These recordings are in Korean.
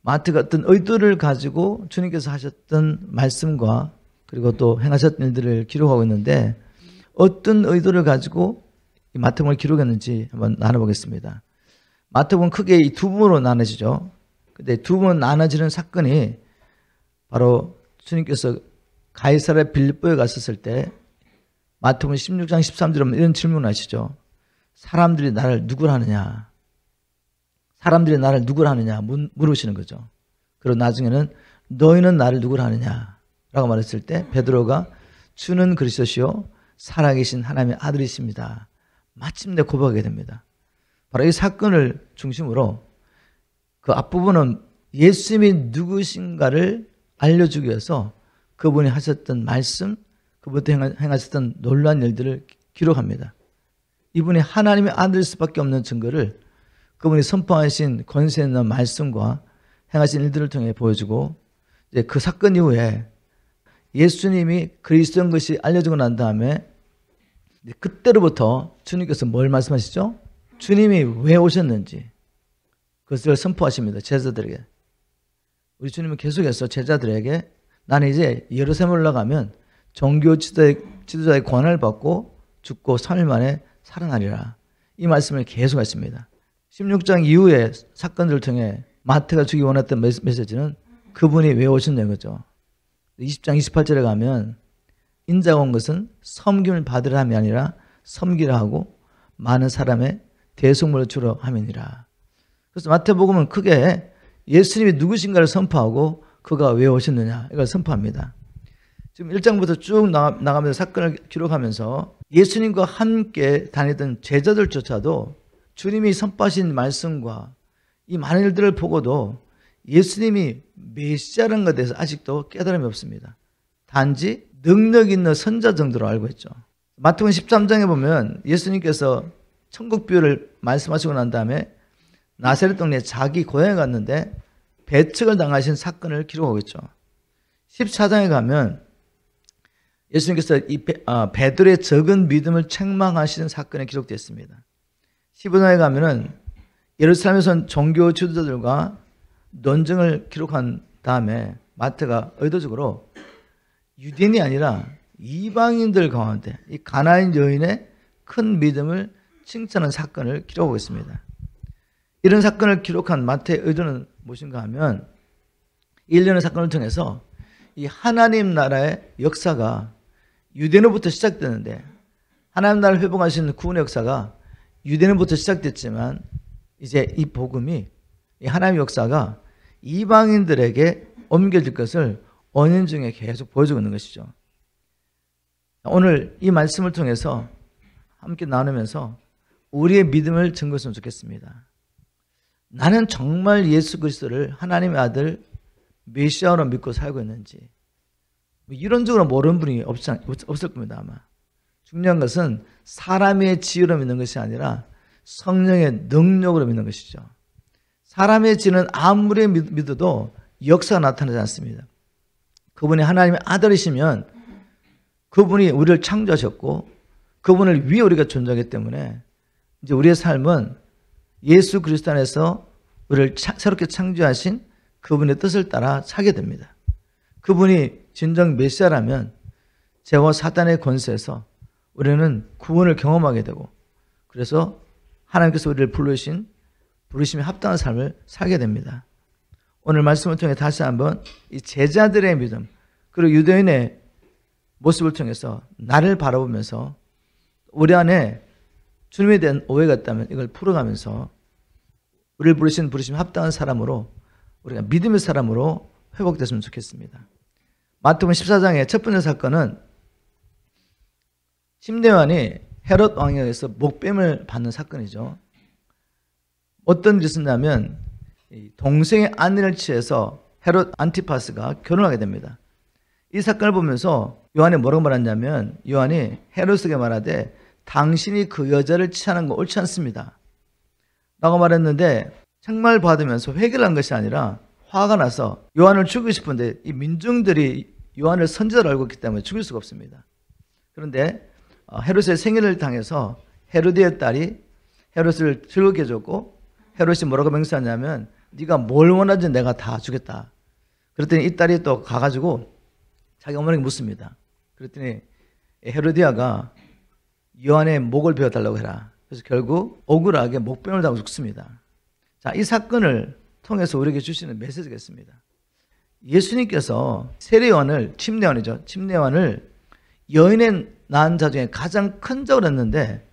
마태가 어떤 의도를 가지고 주님께서 하셨던 말씀과 그리고 또 행하셨던 일들을 기록하고 있는데 어떤 의도를 가지고 이 마태복음을 기록했는지 한번 나눠보겠습니다. 마태복음은 크게 이 두 부분으로 나눠지죠. 근데 두 분 나눠지는 사건이 바로 주님께서 가이사랴 빌립보에 갔었을 때 마태복음 16장 13절에 보면 이런 질문을 하시죠. 사람들이 나를 누구라 하느냐? 사람들이 나를 누구라 하느냐? 물으시는 거죠. 그리고 나중에는 너희는 나를 누구라 하느냐? 라고 말했을 때 베드로가 주는 그리스도시요 살아계신 하나님의 아들이십니다. 마침내 고백하게 됩니다. 바로 이 사건을 중심으로 그 앞부분은 예수님이 누구신가를 알려주기 위해서 그분이 하셨던 말씀, 그분이 행하셨던 놀라운 일들을 기록합니다. 이분이 하나님의 아들일 수밖에 없는 증거를 그분이 선포하신 권세 있는 말씀과 행하신 일들을 통해 보여주고 이제 그 사건 이후에 예수님이 그리스도인 것이 알려지고 난 다음에 그때로부터 주님께서 뭘 말씀하시죠? 주님이 왜 오셨는지 그것을 선포하십니다. 제자들에게. 우리 주님은 계속해서 제자들에게 나는 이제 예루살렘 올라가면 종교 지도자의 권한을 받고 죽고 3일 만에 살아나리라. 이 말씀을 계속 하십니다. 16장 이후의 사건들을 통해 마태가 주기 원했던 메시지는 그분이 왜 오셨냐는 거죠. 20장 28절에 가면 인자가 온 것은 섬김을 받으라 함이 아니라 섬기라 하고 많은 사람의 대속물을 주러 함이니라. 그래서 마태복음은 크게 예수님이 누구신가를 선포하고 그가 왜 오셨느냐 이걸 선포합니다. 지금 1장부터 쭉 나가면서 사건을 기록하면서 예수님과 함께 다니던 제자들조차도 주님이 선포하신 말씀과 이 많은 일들을 보고도 예수님이 메시아라는 것에 대해서 아직도 깨달음이 없습니다. 단지 능력 있는 선자 정도로 알고 있죠. 마태복음 13장에 보면 예수님께서 천국 비유를 말씀하시고 난 다음에 나사렛 동네에 자기 고향에 갔는데 배척을 당하신 사건을 기록하고 있죠. 14장에 가면 예수님께서 이 베드로의 적은 믿음을 책망하시는 사건이 기록되어 있습니다. 15장에 가면은 예루살렘에서 종교 지도자들과 논쟁을 기록한 다음에 마태가 의도적으로 유대인이 아니라 이방인들 가운데 이 가나안 여인의 큰 믿음을 칭찬하는 사건을 기록하고 있습니다. 이런 사건을 기록한 마태의 의도는 무엇인가 하면 일련의 사건을 통해서 이 하나님 나라의 역사가 유대인으로부터 시작되는데 하나님 나라를 회복하시는 구원의 역사가 유대인으로부터 시작됐지만 이제 이 복음이 이 하나님의 역사가 이방인들에게 옮겨질 것을 언연 중에 계속 보여주고 있는 것이죠. 오늘 이 말씀을 통해서 함께 나누면서 우리의 믿음을 증거했으면 좋겠습니다. 나는 정말 예수 그리스도를 하나님의 아들 메시아로 믿고 살고 있는지 이론적으로 모르는 분이 없을 겁니다. 아마 중요한 것은 사람의 지혜로 믿는 것이 아니라 성령의 능력으로 믿는 것이죠. 사람의 지혜는 아무리 믿어도 역사가 나타나지 않습니다. 그분이 하나님의 아들이시면 그분이 우리를 창조하셨고 그분을 위해 우리가 존재하기 때문에 이제 우리의 삶은 예수 그리스도 안에서 우리를 새롭게 창조하신 그분의 뜻을 따라 살게 됩니다. 그분이 진정 메시아라면 죄와 사단의 권세에서 우리는 구원을 경험하게 되고 그래서 하나님께서 우리를 부르심에 합당한 삶을 살게 됩니다. 오늘 말씀을 통해 다시 한번 이 제자들의 믿음 그리고 유대인의 모습을 통해서 나를 바라보면서 우리 안에 주님에 대한 오해가 있다면 이걸 풀어가면서 우리를 부르심 합당한 사람으로 우리가 믿음의 사람으로 회복됐으면 좋겠습니다. 마태복음 14장의 첫 번째 사건은 심대환이 헤롯 왕에 의해서 목뱀을 받는 사건이죠. 어떤 일이 있었냐면 동생의 아내를 취해서 헤롯 안티파스가 결혼하게 됩니다. 이 사건을 보면서 요한이 뭐라고 말했냐면 요한이 헤롯에게 말하되 당신이 그 여자를 취하는 거 옳지 않습니다 라고 말했는데 책망을 받으면서 회개를 한 것이 아니라 화가 나서 요한을 죽이고 싶은데 이 민중들이 요한을 선지자로 알고 있기 때문에 죽일 수가 없습니다. 그런데 헤롯의 생일을 당해서 헤로디의 딸이 헤롯을 즐겁게 해줬고 헤롯이 뭐라고 맹세하냐면 네가 뭘 원하든지 내가 다 주겠다. 그랬더니 이 딸이 또 가가지고 자기 어머니에게 묻습니다. 그랬더니 헤로디아가 요한의 목을 베어달라고 해라. 그래서 결국 억울하게 목병을 당하고 죽습니다. 자, 이 사건을 통해서 우리에게 주시는 메시지가 있습니다. 예수님께서 세례요한을, 침례요한이죠. 침례요한을 여인의 낳은 자 중에 가장 큰 자로 했는데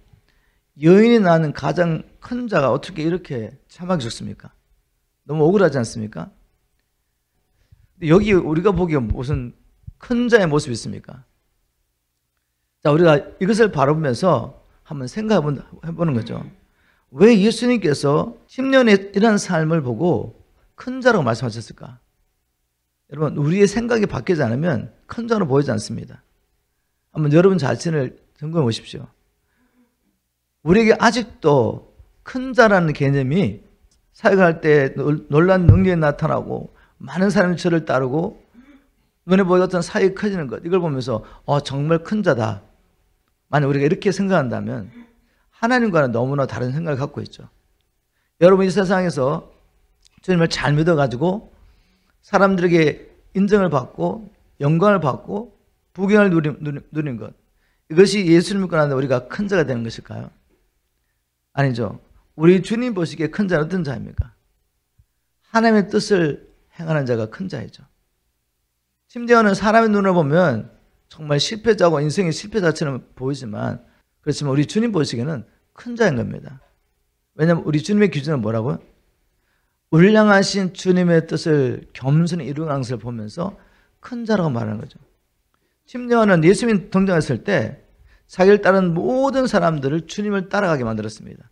여인이 낳은 가장 큰 자가 어떻게 이렇게 참하게 죽습니까? 너무 억울하지 않습니까? 여기 우리가 보기에 무슨 큰 자의 모습이 있습니까? 자, 우리가 이것을 바라보면서 한번 생각해보는 거죠. 왜 예수님께서 10년의 이런 삶을 보고 큰 자라고 말씀하셨을까? 여러분, 우리의 생각이 바뀌지 않으면 큰 자로 보이지 않습니다. 한번 여러분 자신을 점검해 보십시오. 우리에게 아직도 큰 자라는 개념이 사역할 때 놀라운 능력이 나타나고 많은 사람이 저를 따르고 눈에 보이는 어떤 사역이 커지는 것, 이걸 보면서 정말 큰 자다. 만약 우리가 이렇게 생각한다면 하나님과는 너무나 다른 생각을 갖고 있죠. 여러분, 이 세상에서 주님을 잘 믿어가지고 사람들에게 인정을 받고 영광을 받고 부귀을 누린 것, 이것이 예수님을 믿고 나서 우리가 큰 자가 되는 것일까요? 아니죠. 우리 주님 보시기에 큰 자는 어떤 자입니까? 하나님의 뜻을 행하는 자가 큰 자이죠. 심지어는 사람의 눈으로 보면 정말 실패자고 인생의 실패자처럼 보이지만, 그렇지만 우리 주님 보시기에는 큰 자인 겁니다. 왜냐하면 우리 주님의 기준은 뭐라고요? 울량하신 주님의 뜻을 겸손히 이루는 것을 보면서 큰 자라고 말하는 거죠. 심지어는 예수님 등장했을 때 자기를 따르는 모든 사람들을 주님을 따라가게 만들었습니다.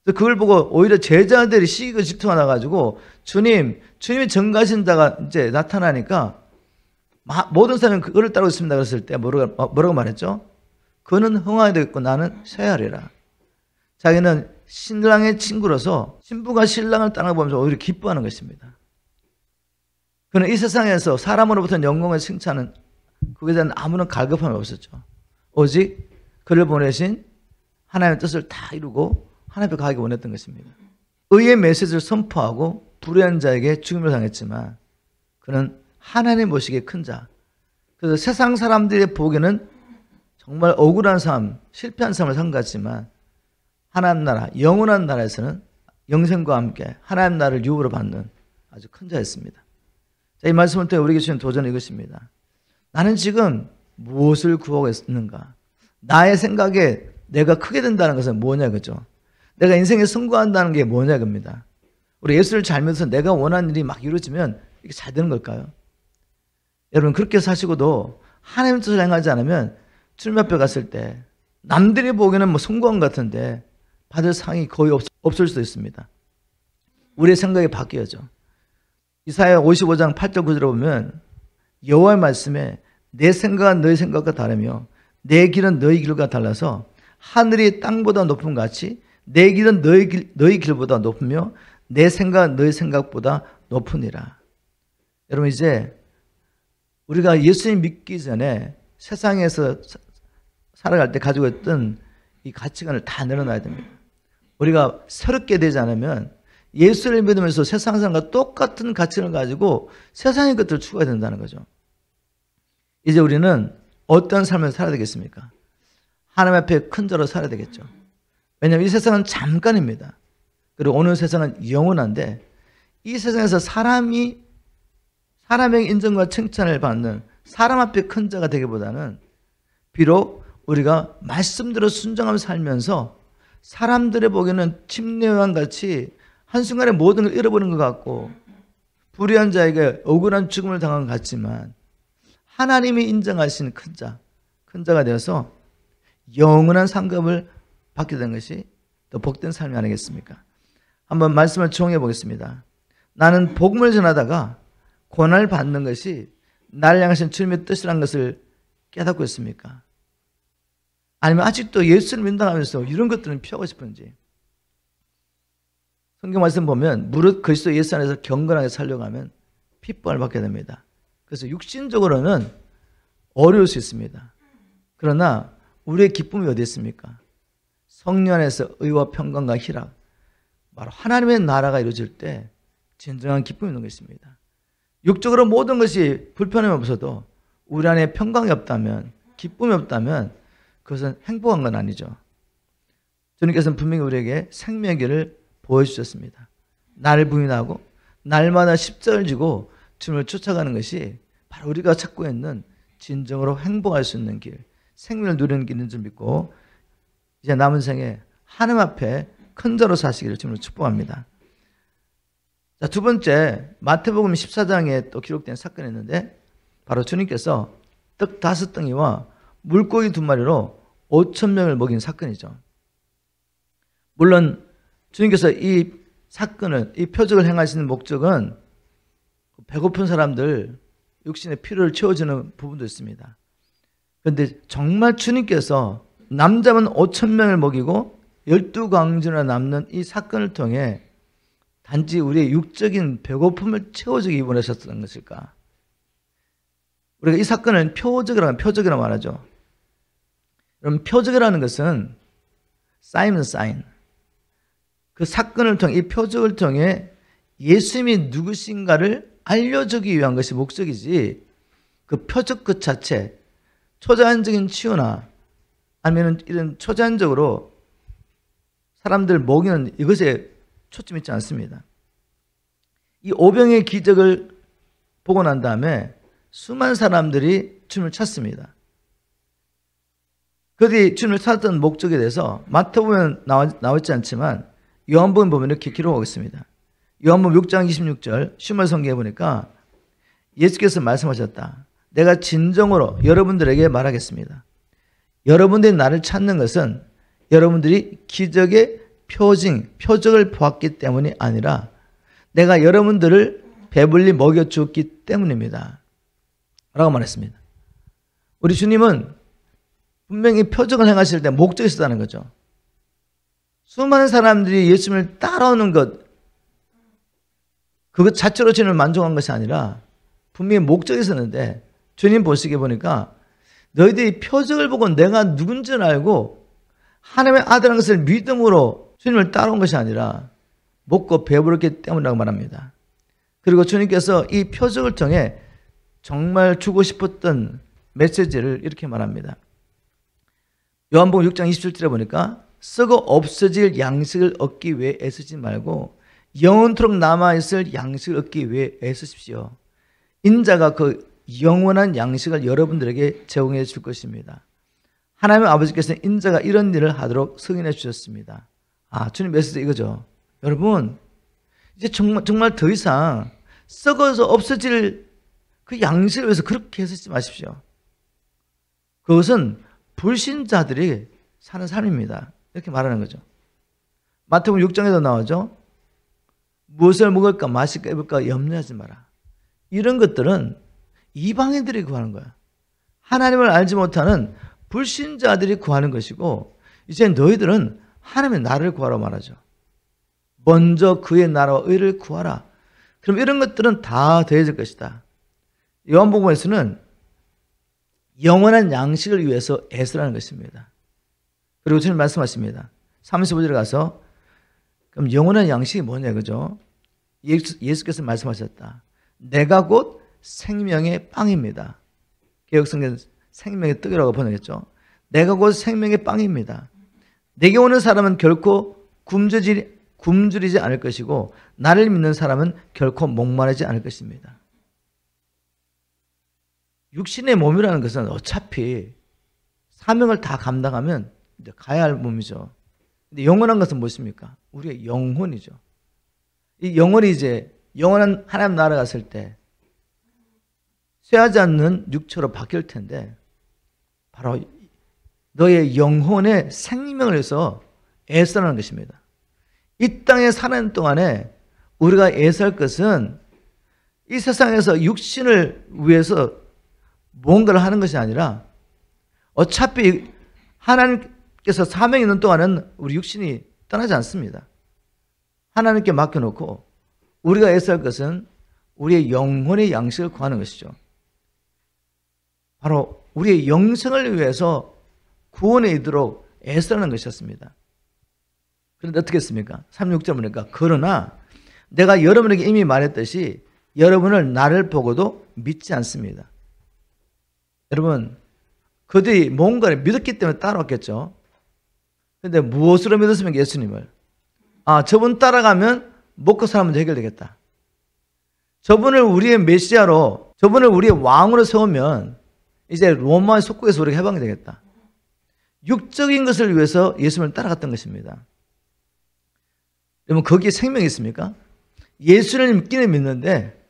그걸 보고 오히려 제자들이 시기가 질투하나가지고 주님이 전가하신 자가 이제 나타나니까 모든 사람은 그거를 따르고 있습니다. 그랬을 때 뭐라고 말했죠? 그는 흥하게 되겠고 나는 쇠하리라. 자기는 신랑의 친구로서 신부가 신랑을 따라보면서 오히려 기뻐하는 것입니다. 그는 이 세상에서 사람으로부터 영광을 칭찬은 그에 대한 아무런 갈급함이 없었죠. 오직 그를 보내신 하나님의 뜻을 다 이루고 하나님 앞에 가기 원했던 것입니다. 의의 메시지를 선포하고 불의한 자에게 죽임을 당했지만 그는 하나님 보시기에 큰 자. 그래서 세상 사람들의 보기에는 정말 억울한 삶, 실패한 삶을 산 것 같지만 하나님 나라, 영원한 나라에서는 영생과 함께 하나님 나라를 유업으로 받는 아주 큰 자였습니다. 자, 이 말씀을 통해 우리에게 주신 도전은 이것입니다. 나는 지금 무엇을 구하고 있는가? 나의 생각에 내가 크게 된다는 것은 뭐냐, 그죠? 내가 인생에 성공한다는 게 뭐냐, 겁니다. 우리 예수를 잘 믿어서 내가 원하는 일이 막 이루어지면 이게 잘 되는 걸까요? 여러분, 그렇게 사시고도 하나님 뜻을 행하지 않으면 주님 앞에 갔을 때 남들이 보기에는 뭐 성공한 것 같은데 받을 상이 거의 없을 수도 있습니다. 우리의 생각이 바뀌어져. 이사야 55장 8절 9절에 보면 여호와의 말씀에 내 생각은 너희 생각과 다르며 내 길은 너희 길과 달라서 하늘이 땅보다 높은 같이 내 길은 너희 길보다 높으며 내 생각은 너희 생각보다 높으니라. 여러분, 이제 우리가 예수님 믿기 전에 세상에서 살아갈 때 가지고 있던 이 가치관을 다 내려놔야 됩니다. 우리가 새롭게 되지 않으면 예수를 믿으면서 세상 사람과 똑같은 가치를 가지고 세상의 것들을 추구해야 된다는 거죠. 이제 우리는 어떤 삶을 살아야 되겠습니까? 하나님 앞에 큰 자로 살아야 되겠죠. 왜냐하면 이 세상은 잠깐입니다. 그리고 오늘 세상은 영원한데 이 세상에서 사람의 인정과 칭찬을 받는 사람 앞에 큰 자가 되기보다는 비록 우리가 말씀대로 순종하며 살면서 사람들의 보기에는 침례요한 같이 한순간에 모든 걸 잃어버린 것 같고 불의한 자에게 억울한 죽음을 당한 것 같지만 하나님이 인정하신 큰 자가 되어서 영원한 상급을 받게 된 것이 더 복된 삶이 아니겠습니까? 한번 말씀을 정해 보겠습니다. 나는 복음을 전하다가 고난을 받는 것이 나를 향하신 주님의 뜻이라는 것을 깨닫고 있습니까? 아니면 아직도 예수를 믿는다면서 이런 것들은 피하고 싶은지. 성경 말씀 보면 무릇 그리스도 예수 안에서 경건하게 살려고 하면 핍박을 받게 됩니다. 그래서 육신적으로는 어려울 수 있습니다. 그러나 우리의 기쁨이 어디 있습니까? 성령 안에서 의와 평강과 희락, 바로 하나님의 나라가 이루어질 때 진정한 기쁨이 있는 것입니다. 육적으로 모든 것이 불편함이 없어도 우리 안에 평강이 없다면, 기쁨이 없다면 그것은 행복한 건 아니죠. 주님께서는 분명히 우리에게 생명의 길을 보여주셨습니다. 나를 부인하고 날마다 십자가를 지고 주님을 쫓아가는 것이 바로 우리가 찾고 있는 진정으로 행복할 수 있는 길, 생명을 누리는 길인 줄 믿고 이제 남은 생에 하나님 앞에 큰 자로 사시기를 주님을 축복합니다. 자, 두 번째, 마태복음 14장에 또 기록된 사건이 있는데 바로 주님께서 떡 5덩이와 물고기 2마리로 5,000명을 먹인 사건이죠. 물론 주님께서 이 사건을, 이 표적을 행하시는 목적은 배고픈 사람들 육신의 필요를 채워주는 부분도 있습니다. 그런데 정말 주님께서 남자만 5,000명을 먹이고 12광주나 남는 이 사건을 통해 단지 우리의 육적인 배고픔을 채워주기 위해 원하셨던 것일까? 우리가 이 사건을 표적이라고 말하죠. 그럼 표적이라는 것은 사인. 그 사건을 통해, 이 표적을 통해 예수님이 누구신가를 알려주기 위한 것이 목적이지, 그 표적 그 자체, 초자연적인 치유나 아니면 이런 초자연적으로 사람들 먹이는 이것에 초점이 있지 않습니다. 이 오병의 기적을 보고 난 다음에 수많은 사람들이 주님을 찾습니다. 그들이 주님을 찾았던 목적에 대해서 마태복음에 나와 있지 않지만 요한복음 보면 이렇게 기록하고 있습니다. 요한복음 6장 26절 슈말 성경에 보니까 예수께서 말씀하셨다. 내가 진정으로 여러분들에게 말하겠습니다. 여러분들이 나를 찾는 것은 여러분들이 기적의 표적을 보았기 때문이 아니라 내가 여러분들을 배불리 먹여주었기 때문입니다. 라고 말했습니다. 우리 주님은 분명히 표적을 행하실 때 목적이 있었다는 거죠. 수많은 사람들이 예수님을 따라오는 것, 그것 자체로 주님을 만족한 것이 아니라 분명히 목적이 있었는데 주님 보시기에 보니까 너희들이 표적을 보고 내가 누군지를 알고 하나님의 아들인 것을 믿음으로 주님을 따라온 것이 아니라 먹고 배부르기 때문이라고 말합니다. 그리고 주님께서 이 표적을 통해 정말 주고 싶었던 메시지를 이렇게 말합니다. 요한복음 6장 27절에 보니까 썩어 없어질 양식을 얻기 위해 애쓰지 말고 영원토록 남아있을 양식을 얻기 위해 애쓰십시오. 인자가 그 영원한 양식을 여러분들에게 제공해 줄 것입니다. 하나님의 아버지께서는 인자가 이런 일을 하도록 승인해 주셨습니다. 주님 메시지 이거죠. 여러분, 이제 정말 더 이상 썩어서 없어질 그 양식을 위해서 그렇게 애쓰지 마십시오. 그것은 불신자들이 사는 삶입니다. 이렇게 말하는 거죠. 마태복음 6장에도 나오죠. 무엇을 먹을까 마실까 입을까 염려하지 마라. 이런 것들은 이방인들이 구하는 거야. 하나님을 알지 못하는 불신자들이 구하는 것이고 이제 너희들은 하나님의 나라를 구하라 말하죠. 먼저 그의 나라와 의를 구하라. 그럼 이런 것들은 다 더해질 것이다. 요한복음에서는 영원한 양식을 위해서 애쓰라는 것입니다. 그리고 주님 말씀하십니다. 35절에 가서 그럼 영원한 양식이 뭐냐 그죠? 예수께서 말씀하셨다. 내가 곧 생명의 빵입니다. 개역성경 생명의 떡이라고 번역했죠. 내가 곧 생명의 빵입니다. 내게 오는 사람은 결코 굶주리지 않을 것이고 나를 믿는 사람은 결코 목마르지 않을 것입니다. 육신의 몸이라는 것은 어차피 사명을 다 감당하면 이제 가야 할 몸이죠. 근데 영원한 것은 무엇입니까? 우리의 영혼이죠. 이 영혼이 이제 영원한 하나님 나라 갔을 때 쇠하지 않는 육체로 바뀔 텐데 바로 너의 영혼의 생명을 위해서 애쓰라는 것입니다. 이 땅에 사는 동안에 우리가 애쓸 것은 이 세상에서 육신을 위해서 뭔가를 하는 것이 아니라 어차피 하나님께서 사명이 있는 동안은 우리 육신이 떠나지 않습니다. 하나님께 맡겨놓고 우리가 애쓸 것은 우리의 영혼의 양식을 구하는 것이죠. 바로 우리의 영생을 위해서 구원에 이르도록 애쓰라는 것이었습니다. 그런데 어떻게 했습니까? 36절 보니까 그러나 내가 여러분에게 이미 말했듯이 여러분을 나를 보고도 믿지 않습니다. 여러분, 그들이 뭔가를 믿었기 때문에 따라왔겠죠. 그런데 무엇으로 믿었습니까? 예수님을. 저분 따라가면 먹고 사는 문제 해결되겠다. 저분을 우리의 메시아로, 저분을 우리의 왕으로 세우면 이제 로마의 속국에서 우리가 해방이 되겠다. 육적인 것을 위해서 예수님을 따라갔던 것입니다. 여러분, 거기에 생명이 있습니까? 예수를 믿기는 믿는데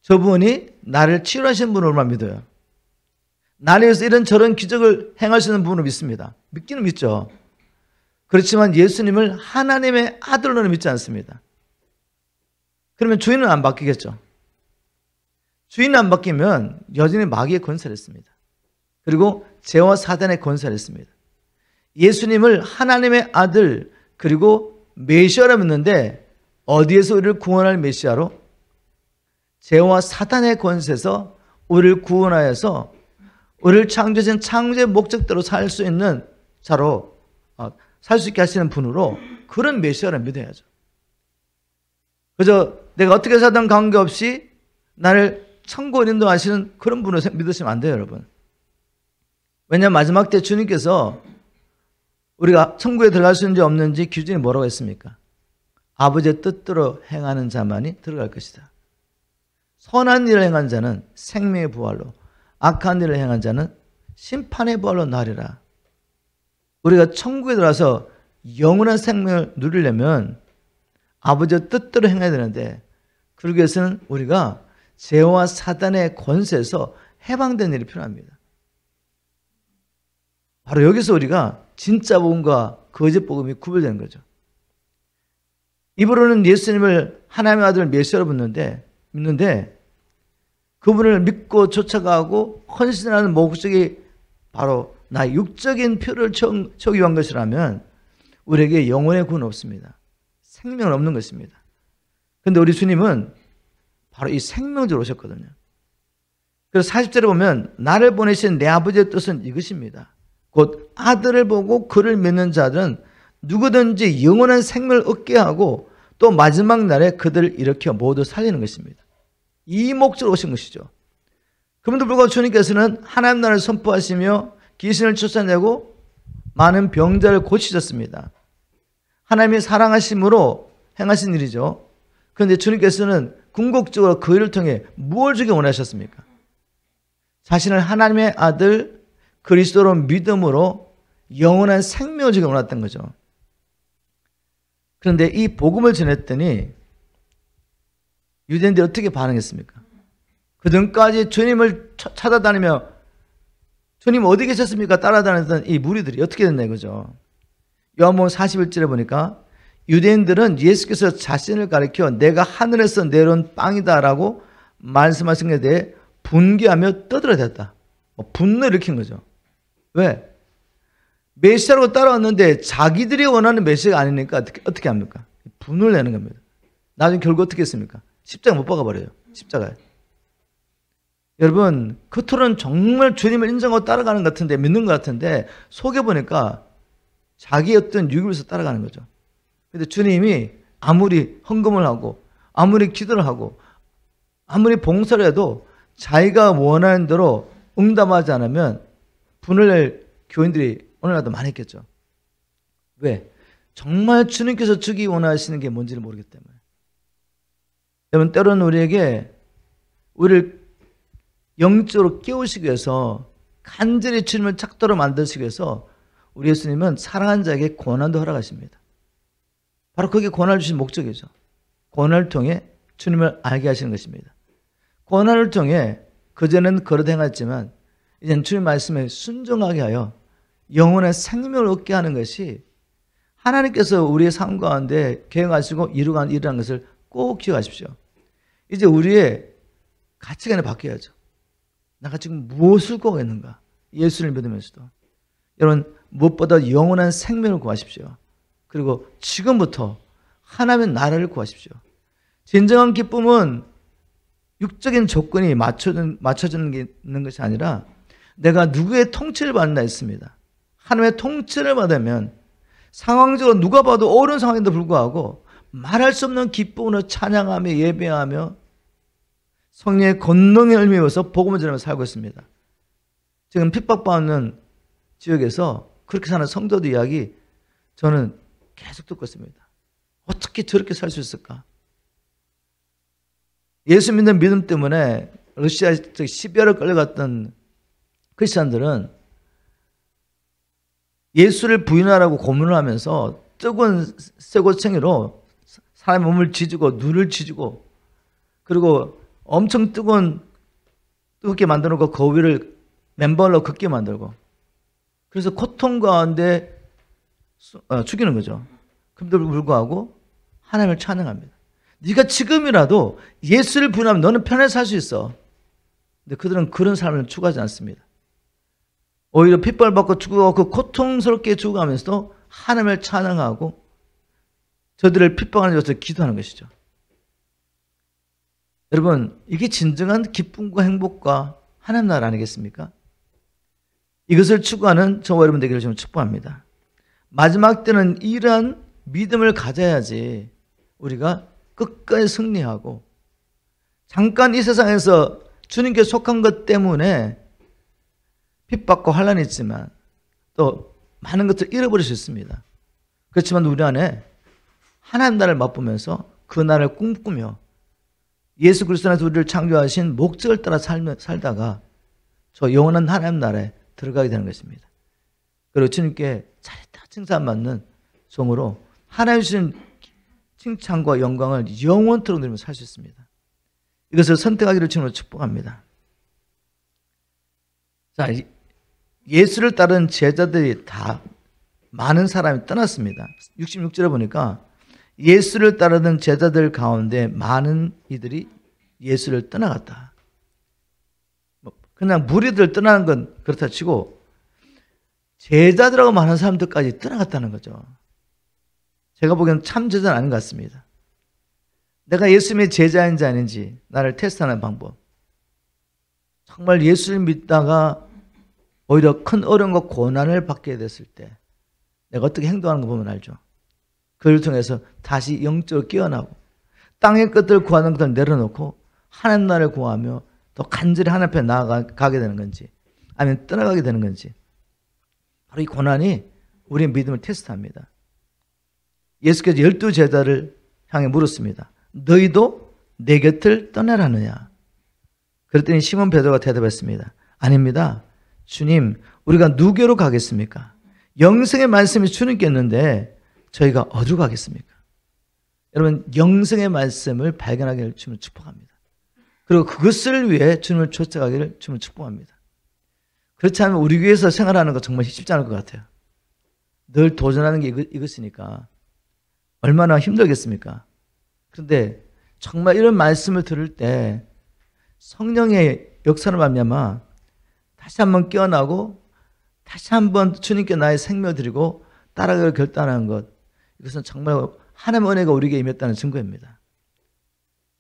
저분이 나를 치유하시는 분으로만 믿어요. 나를 위해서 이런저런 기적을 행하시는 분으로 믿습니다. 믿기는 믿죠. 그렇지만 예수님을 하나님의 아들로는 믿지 않습니다. 그러면 주인은 안 바뀌겠죠. 주인은 안 바뀌면 여전히 마귀의 권세를 했습니다. 그리고 죄와 사단의 권세를 했습니다. 예수님을 하나님의 아들 그리고 메시아로 믿는데 어디에서 우리를 구원할 메시아로? 죄와 사단의 권세에서 우리를 구원하여서 우리를 창조하신 창조의 목적대로 살 수 있는 자로 살 수 있게 하시는 분으로 그런 메시아를 믿어야죠. 그저 내가 어떻게 살든 관계없이 나를 천국으로 인도하시는 그런 분을 믿으시면 안 돼요, 여러분. 왜냐하면 마지막 때 주님께서 우리가 천국에 들어갈 수 있는지 없는지 기준이 뭐라고 했습니까? 아버지의 뜻대로 행하는 자만이 들어갈 것이다. 선한 일을 행한 자는 생명의 부활로, 악한 일을 행한 자는 심판의 부활로 나리라. 우리가 천국에 들어가서 영원한 생명을 누리려면 아버지의 뜻대로 행해야 되는데 그러기 위해서는 우리가 죄와 사단의 권세에서 해방된 일이 필요합니다. 바로 여기서 우리가 진짜 복음과 거짓 복음이 구별되는 거죠. 입으로는 예수님을 하나님의 아들 메시아로 믿는데 그분을 믿고 쫓아가고 헌신하는 목적이 바로 나의 육적인 표를 채우기 위한 것이라면 우리에게 영혼의 구원은 없습니다. 생명은 없는 것입니다. 그런데 우리 주님은 바로 이 생명으로 오셨거든요. 그래서 40절에 보면 나를 보내신 내 아버지의 뜻은 이것입니다. 곧 아들을 보고 그를 믿는 자들은 누구든지 영원한 생명을 얻게 하고 또 마지막 날에 그들을 일으켜 모두 살리는 것입니다. 이 목적으로 오신 것이죠. 그럼에도 불구하고 주님께서는 하나님 나라를 선포하시며 귀신을 쫓아내고 많은 병자를 고치셨습니다. 하나님의 사랑하심으로 행하신 일이죠. 그런데 주님께서는 궁극적으로 그 일을 통해 무엇을 주기 원하셨습니까? 자신을 하나님의 아들 그리스도로 믿음으로 영원한 생명을 주기 원했던 거죠. 그런데 이 복음을 전했더니 유대인들이 어떻게 반응했습니까? 그전까지 주님을 찾아다니며 주님 어디 계셨습니까? 따라다니던 이 무리들이 어떻게 됐나 이거죠. 요한복음 41절에 보니까 유대인들은 예수께서 자신을 가리켜 내가 하늘에서 내려온 빵이다라고 말씀하신 것에 대해 분개하며 떠들어댔다. 분노를 일으킨 거죠. 왜? 메시아로 따라왔는데 자기들이 원하는 메시아가 아니니까 어떻게 합니까? 분을 내는 겁니다. 나중에 결국 어떻게 했습니까? 십자가 못 박아버려요. 십자가에. 여러분, 겉으로는 정말 주님을 인정하고 따라가는 것 같은데, 믿는 것 같은데 속에 보니까 자기의 어떤 유익을 위해서 따라가는 거죠. 그런데 주님이 아무리 헌금을 하고 아무리 기도를 하고 아무리 봉사를 해도 자기가 원하는 대로 응답하지 않으면 분을 낼 교인들이 오늘날도 많이 있겠죠. 왜? 정말 주님께서 주기 원하시는 게 뭔지를 모르기 때문에. 여러분, 때로는 우리를 영적으로 깨우시기 위해서 간절히 주님을 찾도록 만드시기 위해서 우리 예수님은 사랑하는 자에게 고난도 허락하십니다. 바로 그게 고난을 주신 목적이죠. 고난을 통해 주님을 알게 하시는 것입니다. 고난을 통해 그전에는 그릇 행했지만 이제는 주님 말씀에 순종하게 하여 영혼의 생명을 얻게 하는 것이 하나님께서 우리의 삶 가운데 계획하시고 이루는 일이라는 것을 꼭 기억하십시오. 이제 우리의 가치관이 바뀌어야죠. 내가 지금 무엇을 구하겠는가? 예수를 믿으면서도. 여러분, 무엇보다 영원한 생명을 구하십시오. 그리고 지금부터 하나님의 나라를 구하십시오. 진정한 기쁨은 육적인 조건이 맞춰지는 게 있는 것이 아니라 내가 누구의 통치를 받는다 했습니다. 하나님의 통치를 받으면 상황적으로 누가 봐도 어려운 상황인데도 불구하고 말할 수 없는 기쁨으로 찬양하며 예배하며 성령의 권능에 얽매여서 복음을 전하며 살고 있습니다. 지금 핍박받는 지역에서 그렇게 사는 성도들 이야기 저는 계속 듣고 있습니다. 어떻게 저렇게 살 수 있을까? 예수 믿는 믿음 때문에 러시아 시베리아로 끌려갔던 크리스찬들은 예수를 부인하라고 고문을 하면서 뜨거운 쇠고챙이로 사람의 몸을 지지고 눈을 지지고 그리고 엄청 뜨겁게 만들어 놓고 거위를 맨발로 걷게 만들고 그래서 고통 가운데 죽이는 거죠. 그럼에도 불구하고 하나님을 찬양합니다. 네가 지금이라도 예수를 부인하면 너는 편하게 살 수 있어. 근데 그들은 그런 삶을 추구하지 않습니다. 오히려 핍박받고 죽고 그 고통스럽게 죽어가면서도 하나님을 찬양하고 저들을 핍박하는 것을 기도하는 것이죠. 여러분, 이게 진정한 기쁨과 행복과 하나님 나라 아니겠습니까? 이것을 추구하는 저와 여러분 되기를 좀 축복합니다. 마지막 때는 이러한 믿음을 가져야지 우리가 끝까지 승리하고 잠깐 이 세상에서 주님께 속한 것 때문에 핍박과 환란이 있지만 또 많은 것들을 잃어버릴 수 있습니다. 그렇지만 우리 안에 하나님 나라를 맛보면서 그 나라를 꿈꾸며 예수 그리스도 안에서 우리를 창조하신 목적을 따라 살다가 저 영원한 하나님 나라에 들어가게 되는 것입니다. 그리고 주님께 잘했다 칭찬받는 종으로 하나님 주신 칭찬과 영광을 영원토록 누리며 살 수 있습니다. 이것을 선택하기를 주님으로 축복합니다. 자, 예수를 따른 제자들이 다 많은 사람이 떠났습니다. 66절에 보니까 예수를 따르던 제자들 가운데 많은 이들이 예수를 떠나갔다. 그냥 무리들 떠나는 건 그렇다 치고 제자들하고 많은 사람들까지 떠나갔다는 거죠. 제가 보기에는 참 제자는 아닌 것 같습니다. 내가 예수님의 제자인지 아닌지 나를 테스트하는 방법. 정말 예수를 믿다가 오히려 큰 어려움과 고난을 받게 됐을 때 내가 어떻게 행동하는 거 보면 알죠. 그를 통해서 다시 영적으로 깨어나고 땅의 것들을 구하는 것들을 내려놓고 하나님 나라를 구하며 더 간절히 하나님 앞에 나아가게 되는 건지 아니면 떠나가게 되는 건지 바로 이 고난이 우리의 믿음을 테스트합니다. 예수께서 12제자를 향해 물었습니다. 너희도 내 곁을 떠나라느냐? 그랬더니 시몬 베드로가 대답했습니다. 아닙니다. 주님, 우리가 누구로 가겠습니까? 영생의 말씀이 주님께 있는데 저희가 어디로 가겠습니까? 여러분, 영생의 말씀을 발견하기를 주님을 축복합니다. 그리고 그것을 위해 주님을 쫓아가기를 주님을 축복합니다. 그렇지 않으면 우리 위해서 생활하는 거 정말 쉽지 않을 것 같아요. 늘 도전하는 게 이것이니까 얼마나 힘들겠습니까? 그런데 정말 이런 말씀을 들을 때 성령의 역사를 말미암아 다시 한번 깨어나고 다시 한번 주님께 나의 생명을 드리고 따라가기를 결단하는 것, 이것은 정말 하나님의 은혜가 우리에게 임했다는 증거입니다.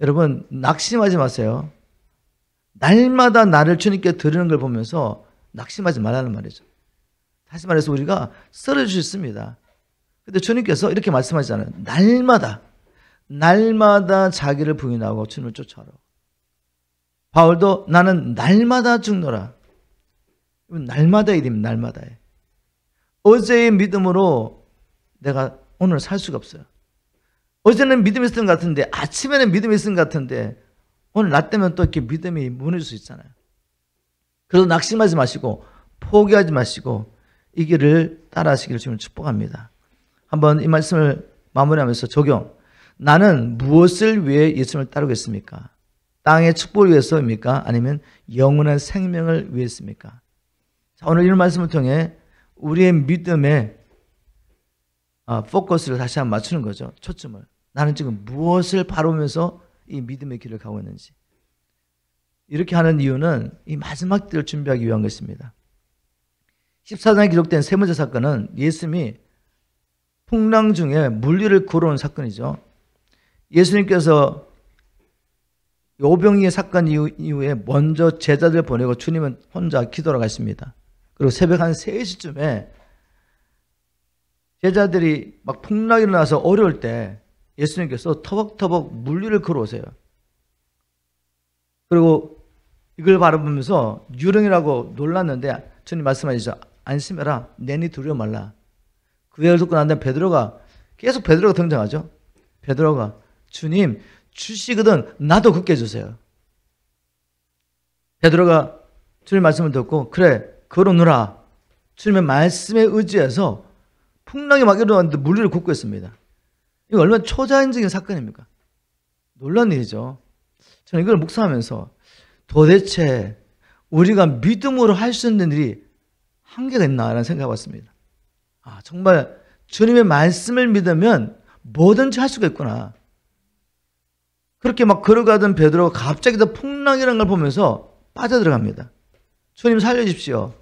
여러분, 낙심하지 마세요. 날마다 나를 주님께 드리는 걸 보면서 낙심하지 말라는 말이죠. 다시 말해서 우리가 쓰러질 수 있습니다. 근데 주님께서 이렇게 말씀하시잖아요. 날마다 자기를 부인하고 주님을 쫓아라. 바울도 나는 날마다 죽노라. 날마다 일입니다. 날마다에. 어제의 믿음으로 내가 오늘 살 수가 없어요. 어제는 믿음이 있었던 것 같은데 아침에는 믿음이 있었던 것 같은데 오늘 낮 되면 또 이렇게 믿음이 무너질 수 있잖아요. 그래서 낙심하지 마시고 포기하지 마시고 이 길을 따라하시기를 주님을 축복합니다. 한번 이 말씀을 마무리하면서 적용. 나는 무엇을 위해 예수님을 따르겠습니까? 땅의 축복을 위해서입니까? 아니면 영원한 생명을 위해서입니까? 자, 오늘 이런 말씀을 통해 우리의 믿음의 포커스를 다시 한번 맞추는 거죠. 초점을. 나는 지금 무엇을 바라보면서 이 믿음의 길을 가고 있는지. 이렇게 하는 이유는 이 마지막 때를 준비하기 위한 것입니다. 14장에 기록된 세 번째 사건은 예수님이 풍랑 중에 물리를 걸어온 사건이죠. 예수님께서 오병이의 사건 이후에 먼저 제자들 보내고 주님은 혼자 기도하러 가십니다. 그리고 새벽 한 3시쯤에 제자들이 막 풍랑이 일어나서 어려울 때 예수님께서 터벅터벅 물리를 걸어오세요. 그리고 이걸 바라보면서 유령이라고 놀랐는데 주님 말씀하시죠. 안심해라. 내니 두려워 말라. 그 얘기를 듣고 난 다음에 베드로가 등장하죠. 베드로가 주님 주시거든 나도 걷게 해주세요. 베드로가 주님 말씀을 듣고 그래 걸어놓으라. 주님의 말씀에 의지해서 풍랑이 막 일어났는데 물리를 걷고 있습니다. 이거 얼마나 초자연적인 사건입니까? 놀란 일이죠. 저는 이걸 묵상하면서 도대체 우리가 믿음으로 할 수 있는 일이 한계가 있나라는 생각을 해봤습니다. 정말 주님의 말씀을 믿으면 뭐든지 할 수가 있구나. 그렇게 막 걸어가던 베드로가 갑자기 더 풍랑이라는 걸 보면서 빠져들어갑니다. 주님 살려주십시오.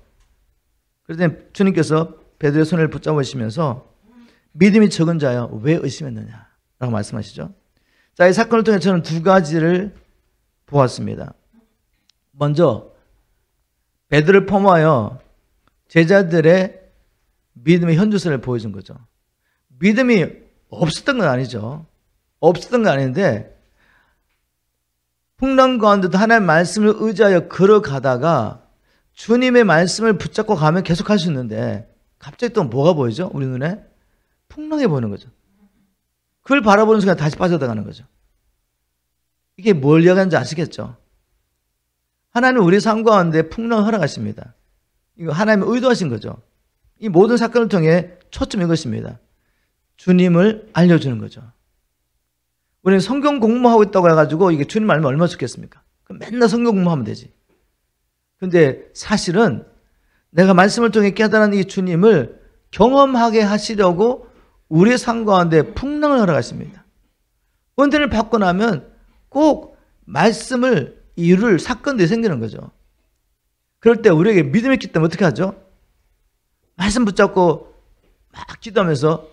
그랬더니 주님께서 베드로의 손을 붙잡으시면서 믿음이 적은 자여 왜 의심했느냐 라고 말씀하시죠. 자, 이 사건을 통해 저는 두 가지를 보았습니다. 먼저 베드로를 포함하여 제자들의 믿음의 현주소를 보여준 거죠. 믿음이 없었던 건 아니죠. 없었던 건 아닌데 풍랑 가운데도 하나님의 말씀을 의지하여 걸어가다가 주님의 말씀을 붙잡고 가면 계속 할 수 있는데 갑자기 또 뭐가 보이죠? 우리 눈에? 풍랑이 보이는 거죠. 그걸 바라보는 순간 다시 빠져들어가는 거죠. 이게 뭘 이야기하는지 아시겠죠? 하나님은 우리 삶 가운데 풍랑을 허락하십니다. 이거 하나님이 의도하신 거죠. 이 모든 사건을 통해 초점이 이것입니다. 주님을 알려주는 거죠. 우리는 성경 공부하고 있다고 해가지고 이게 주님 알면 얼마나 좋겠습니까? 그럼 맨날 성경 공부하면 되지. 근데 사실은 내가 말씀을 통해 깨달은 이 주님을 경험하게 하시려고 우리의 삶 가운데 풍랑을 허락하십니다. 은혜를 받고 나면 꼭 말씀을 이룰 사건들이 생기는 거죠. 그럴 때 우리에게 믿음이 있기 때문에 어떻게 하죠? 말씀 붙잡고 막 기도하면서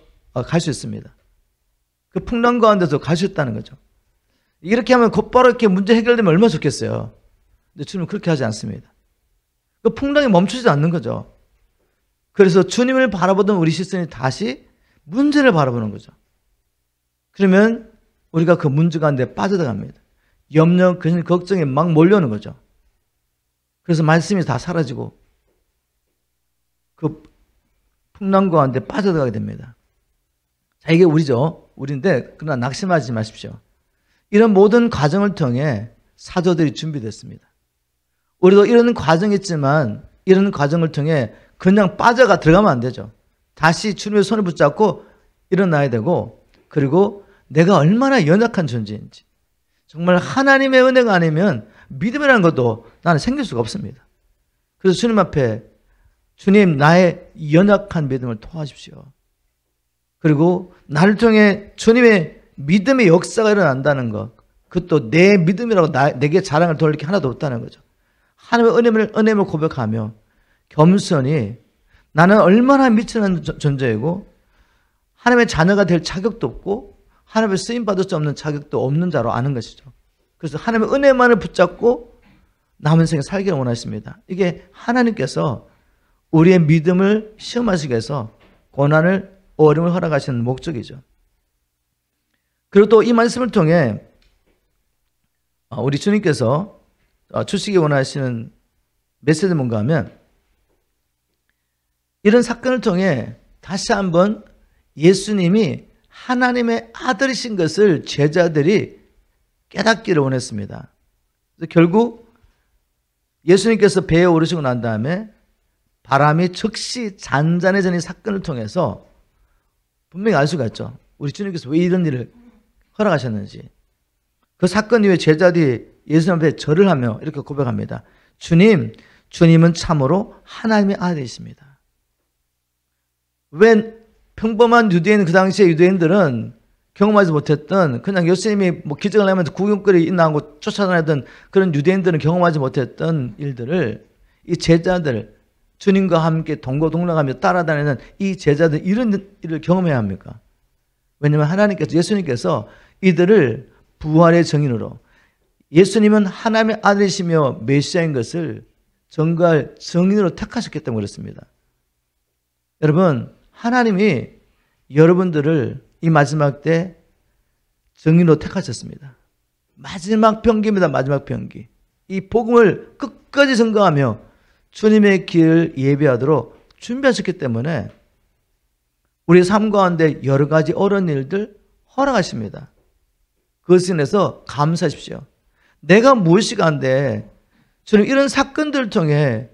갈 수 있습니다. 그 풍랑 가운데서 갈 수 있다는 거죠. 이렇게 하면 곧바로 이렇게 문제 해결되면 얼마나 좋겠어요. 근데 주님은 그렇게 하지 않습니다. 그 풍랑이 멈추지 않는 거죠. 그래서 주님을 바라보던 우리 시선이 다시 문제를 바라보는 거죠. 그러면 우리가 그 문제 가운데 빠져들어갑니다. 염려, 근심, 걱정이 막 몰려오는 거죠. 그래서 말씀이 다 사라지고 그 풍랑 가운데 빠져들어가게 됩니다. 자, 이게 우리죠. 우리인데 그러나 낙심하지 마십시오. 이런 모든 과정을 통해 사도들이 준비됐습니다. 우리도 이런 과정이 있지만 이런 과정을 통해 그냥 빠져가 들어가면 안 되죠. 다시 주님의 손을 붙잡고 일어나야 되고 그리고 내가 얼마나 연약한 존재인지 정말 하나님의 은혜가 아니면 믿음이라는 것도 나는 생길 수가 없습니다. 그래서 주님 앞에 주님 나의 연약한 믿음을 도와주십시오. 그리고 나를 통해 주님의 믿음의 역사가 일어난다는 것 그것도 내 믿음이라고 내게 자랑을 돌릴 게 하나도 없다는 거죠. 하나님의 은혜를 고백하며 겸손히 나는 얼마나 미치는 존재이고 하나님의 자녀가 될 자격도 없고 하나님의 쓰임받을 수 없는 자격도 없는 자로 아는 것이죠. 그래서 하나님의 은혜만을 붙잡고 남은 생에 살기를 원하십니다. 이게 하나님께서 우리의 믿음을 시험하시기 위해서 고난을 어려움을 허락하시는 목적이죠. 그리고 또 이 말씀을 통해 우리 주님께서 주시기 원하시는 메시지는 뭔가 하면 이런 사건을 통해 다시 한번 예수님이 하나님의 아들이신 것을 제자들이 깨닫기를 원했습니다. 그래서 결국 예수님께서 배에 오르시고 난 다음에 바람이 즉시 잔잔해지는 사건을 통해서 분명히 알 수가 있죠. 우리 주님께서 왜 이런 일을 허락하셨는지. 그 사건 이후에 제자들이 예수님 앞에 절을 하며 이렇게 고백합니다. 주님은 참으로 하나님의 아들이십니다. 왜 평범한 유대인, 그 당시에 유대인들은 경험하지 못했던 그냥 예수님이 뭐 기적을 하면서 구경거리 인나하고 쫓아다니던 그런 유대인들은 경험하지 못했던 일들을 이 제자들, 주님과 함께 동고동락하며 따라다니는 이 제자들 이런 일을 경험해야 합니까? 왜냐하면 예수님께서 이들을 부활의 증인으로 예수님은 하나님의 아들이시며 메시아인 것을 전가할 증인으로 택하셨기 때문에 그렇습니다. 여러분, 하나님이 여러분들을 이 마지막 때 정의로 택하셨습니다. 마지막 병기입니다. 마지막 병기. 이 복음을 끝까지 증거하며 주님의 길을 예비하도록 준비하셨기 때문에 우리 삶 가운데 여러 가지 어려운 일들 허락하십니다. 그것에 인해서 감사하십시오. 내가 무엇이 간데 주님 이런 사건들을 통해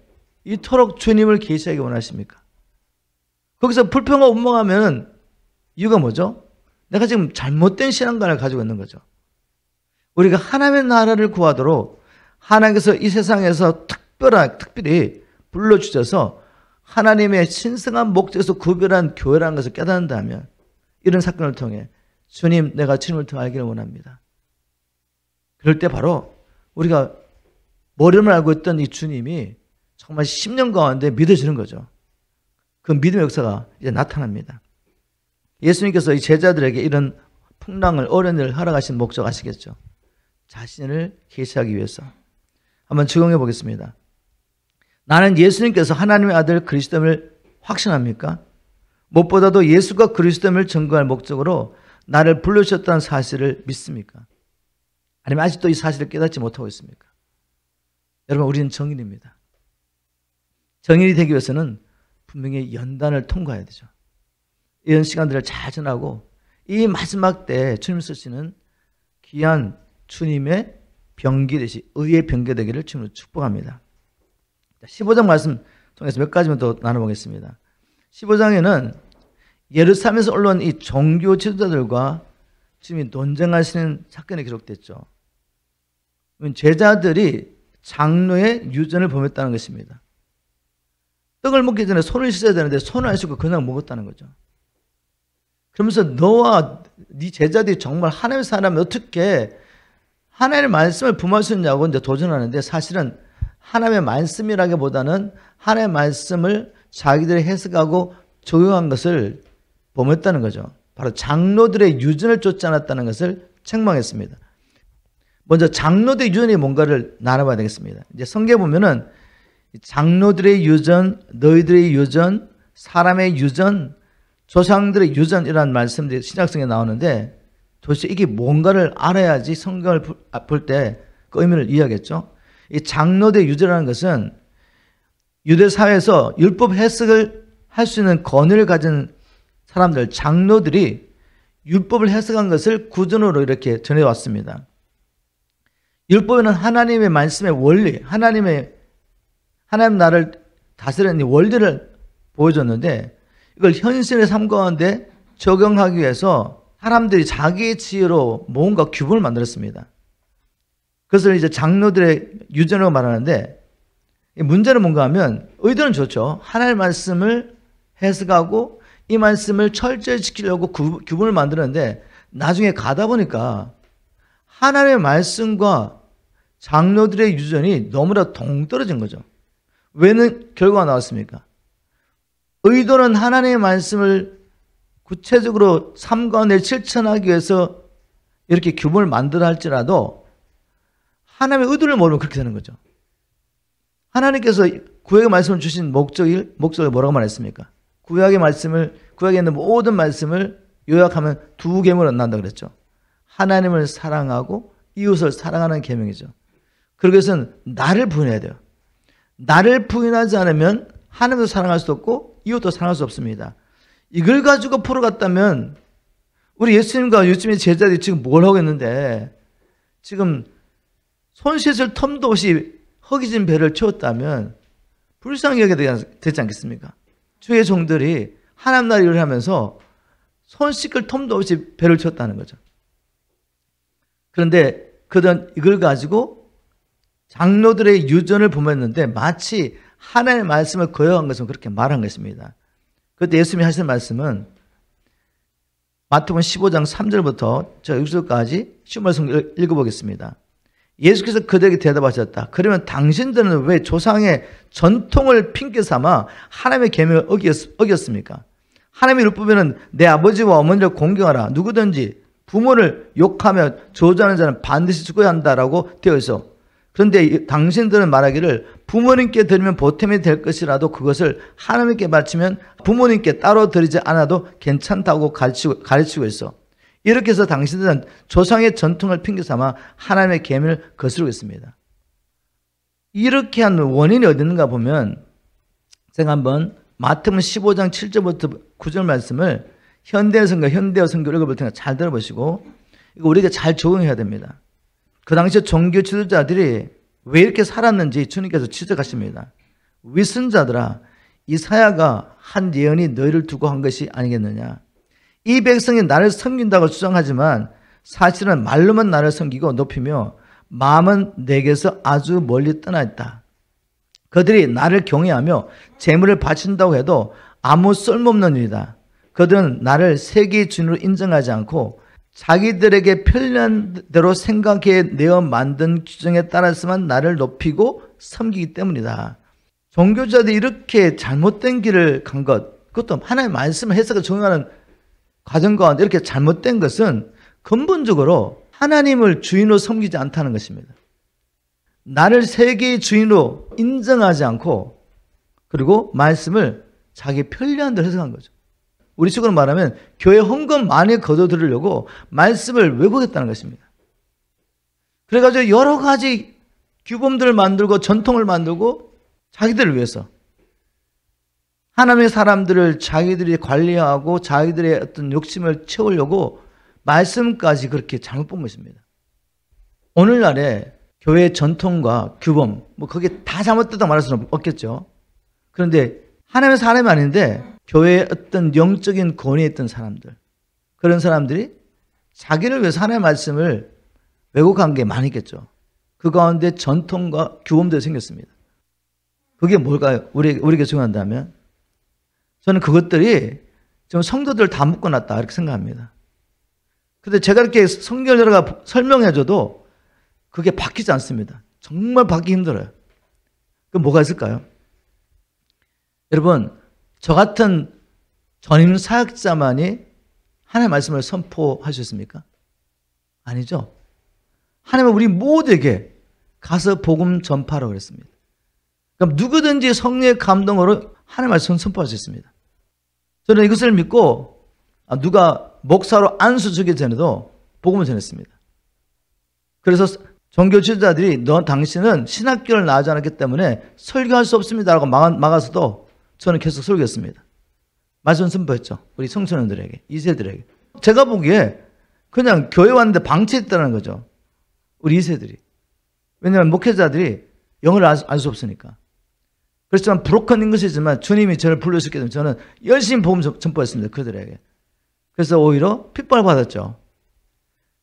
이토록 주님을 계시하기 원하십니까? 거기서 불평과 원망하면 이유가 뭐죠? 내가 지금 잘못된 신앙관을 가지고 있는 거죠. 우리가 하나님의 나라를 구하도록 하나님께서 이 세상에서 특별히 불러주셔서 하나님의 신성한 목적에서 구별한 교회라는 것을 깨닫는다면 이런 사건을 통해 주님, 내가 주님을 더 알기를 원합니다. 그럴 때 바로 우리가 머리를 알고 있던 이 주님이 정말 10년 가운데 믿어지는 거죠. 그 믿음의 역사가 이제 나타납니다. 예수님께서 이 제자들에게 이런 풍랑을 어려운 일을 허락하신 목적 아시겠죠? 자신을 계시하기 위해서. 한번 적용해 보겠습니다. 나는 예수님께서 하나님의 아들 그리스도임을 확신합니까? 무엇보다도 예수가 그리스도임을 증거할 목적으로 나를 불러주셨다는 사실을 믿습니까? 아니면 아직도 이 사실을 깨닫지 못하고 있습니까? 여러분, 우리는 정인입니다. 정인이 되기 위해서는 분명히 연단을 통과해야 되죠. 이런 시간들을 잘 지나고 이 마지막 때 주님 쓰시는 귀한 주님의 병기 되시, 의의 병기 되기를 주님으로 축복합니다. 15장 말씀 통해서 몇 가지만 더 나눠보겠습니다. 15장에는 예루살렘에서 올라온 이 종교 지도자들과 주님이 논쟁하시는 사건이 기록됐죠. 제자들이 장로의 유전을 범했다는 것입니다. 떡을 먹기 전에 손을 씻어야 되는데 손을 안 씻고 그냥 먹었다는 거죠. 그러면서 너와 네 제자들이 정말 하나님의 사람이 어떻게 하나님의 말씀을 품을 수 있냐고 이제 도전하는데 사실은 하나님의 말씀이라기보다는 하나님의 말씀을 자기들이 해석하고 적용한 것을 범했다는 거죠. 바로 장로들의 유전을 쫓지 않았다는 것을 책망했습니다. 먼저 장로들의 유전이 뭔가를 나눠봐야 되겠습니다. 이제 성경에 보면은 장로들의 유전, 너희들의 유전, 사람의 유전, 조상들의 유전이라는 말씀들이 신약성에 나오는데 도대체 이게 뭔가를 알아야지 성경을 볼 때 그 의미를 이해하겠죠. 이 장로들의 유전이라는 것은 유대 사회에서 율법 해석을 할 수 있는 권위를 가진 사람들, 장로들이 율법을 해석한 것을 구전으로 이렇게 전해왔습니다. 율법에는 하나님의 말씀의 원리, 하나님 나라를 다스리는 이 원리를 보여줬는데 이걸 현실의 삶 가운데 적용하기 위해서 사람들이 자기의 지혜로 뭔가 규범을 만들었습니다. 그것을 이제 장로들의 유전이라고 말하는데 문제는 뭔가 하면 의도는 좋죠. 하나님의 말씀을 해석하고 이 말씀을 철저히 지키려고 규범을 만드는데 나중에 가다 보니까 하나님의 말씀과 장로들의 유전이 너무나 동떨어진 거죠. 왜는 결과가 나왔습니까? 의도는 하나님의 말씀을 구체적으로 삶 가운데 실천하기 위해서 이렇게 규범을 만들어 할지라도 하나님의 의도를 모르면 그렇게 되는 거죠. 하나님께서 구약의 말씀을 주신 목적을 뭐라고 말했습니까? 구약에 있는 모든 말씀을 요약하면 두 계명을 얻는다 그랬죠. 하나님을 사랑하고 이웃을 사랑하는 계명이죠. 그러기 위해서는 나를 부인해야 돼요. 나를 부인하지 않으면 하나님도 사랑할 수 없고 이웃도 사랑할 수 없습니다. 이걸 가지고 풀어갔다면 우리 예수님과 예수님의 제자들이 지금 뭘 하고 있는데 지금 손 씻을 텀도 없이 허기진 배를 채웠다면 불쌍히 여겨야 되지 않겠습니까? 주의 종들이 하나님 나라 일을 하면서 손 씻을 텀도 없이 배를 채웠다는 거죠. 그런데 그들은 이걸 가지고 장로들의 유전을 범했는데 마치 하나님의 말씀을 거역한 것은 그렇게 말한 것입니다. 그때 예수님이 하신 말씀은 마태복음 15장 3절부터 제가 6절까지 쉬운 말씀 읽어보겠습니다. 예수께서 그들에게 대답하셨다. 그러면 당신들은 왜 조상의 전통을 핑계 삼아 하나님의 계명을 어겼습니까? 하나님의 율법에는 내 아버지와 어머니를 공경하라. 누구든지 부모를 욕하며 저주하는 자는 반드시 죽어야 한다라고 되어 있어. 그런데 당신들은 말하기를 부모님께 드리면 보탬이 될 것이라도 그것을 하나님께 바치면 부모님께 따로 드리지 않아도 괜찮다고 가르치고 있어. 이렇게 해서 당신들은 조상의 전통을 핑계 삼아 하나님의 계명을 거스르고 있습니다. 이렇게 한 원인이 어디 있는가 보면 제가 한번 마태복음 15장 7절부터 9절 말씀을 현대성과 현대어 성경을 읽어볼 테니까 잘 들어보시고 이거 우리가 잘 적용해야 됩니다. 그 당시에 종교 지도자들이 왜 이렇게 살았는지 주님께서 지적하십니다. 위선자들아, 이 사야가 한 예언이 너희를 두고 한 것이 아니겠느냐. 이 백성이 나를 섬긴다고 주장하지만 사실은 말로만 나를 섬기고 높이며 마음은 내게서 아주 멀리 떠나 있다. 그들이 나를 경외하며 재물을 바친다고 해도 아무 쓸모없는 일이다. 그들은 나를 세계의 주인으로 인정하지 않고 자기들에게 편리한 대로 생각해 내어 만든 규정에 따라서만 나를 높이고 섬기기 때문이다. 종교자들이 이렇게 잘못된 길을 간 것, 그것도 하나님의 말씀을 해석을 적용하는 과정 가운데 이렇게 잘못된 것은 근본적으로 하나님을 주인으로 섬기지 않다는 것입니다. 나를 세계의 주인으로 인정하지 않고 그리고 말씀을 자기 편리한 대로 해석한 거죠. 우리 식으로 말하면 교회 헌금 많이 거둬들이려고 말씀을 왜곡했다는 것입니다. 그래가지고 여러 가지 규범들을 만들고 전통을 만들고 자기들을 위해서 하나님의 사람들을 자기들이 관리하고 자기들의 어떤 욕심을 채우려고 말씀까지 그렇게 잘못 본 것입니다. 오늘날에 교회의 전통과 규범, 뭐 그게 다 잘못됐다고 말할 수는 없겠죠. 그런데 하나님의 사람이 아닌데 교회의 어떤 영적인 권위에 있던 사람들, 그런 사람들이 자기를 위해서 하나님의 말씀을 왜곡한 게 많겠죠. 그 가운데 전통과 규범들이 생겼습니다. 그게 뭘까요? 우리에게 중요한다면 저는 그것들이 지금 성도들을 다 묶어놨다 이렇게 생각합니다. 근데 제가 이렇게 성경을 설명해줘도 그게 바뀌지 않습니다. 정말 바뀌기 힘들어요. 그럼 뭐가 있을까요? 여러분, 저 같은 전임 사역자만이 하나님의 말씀을 선포할 수 있습니까? 아니죠. 하나님은 우리 모두에게 가서 복음 전파라고 그랬습니다. 그럼 누구든지 성령의 감동으로 하나님의 말씀을 선포할 수 있습니다. 저는 이것을 믿고 누가 목사로 안수 주기 전에도 복음을 전했습니다. 그래서 종교 지도자들이 당신은 신학교를 나오지 않았기 때문에 설교할 수 없습니다라고 막아서도 저는 계속 설교했습니다. 말씀 선포했죠. 우리 청소년들에게, 2세들에게. 제가 보기에 그냥 교회 왔는데 방치했다는 거죠. 우리 2세들이. 왜냐하면 목회자들이 영어를 알 수 없으니까. 그렇지만 브로큰인 것이지만 주님이 저를 불러주셨기 때문에 저는 열심히 복음 전포했습니다. 그들에게. 그래서 오히려 핍박을 받았죠.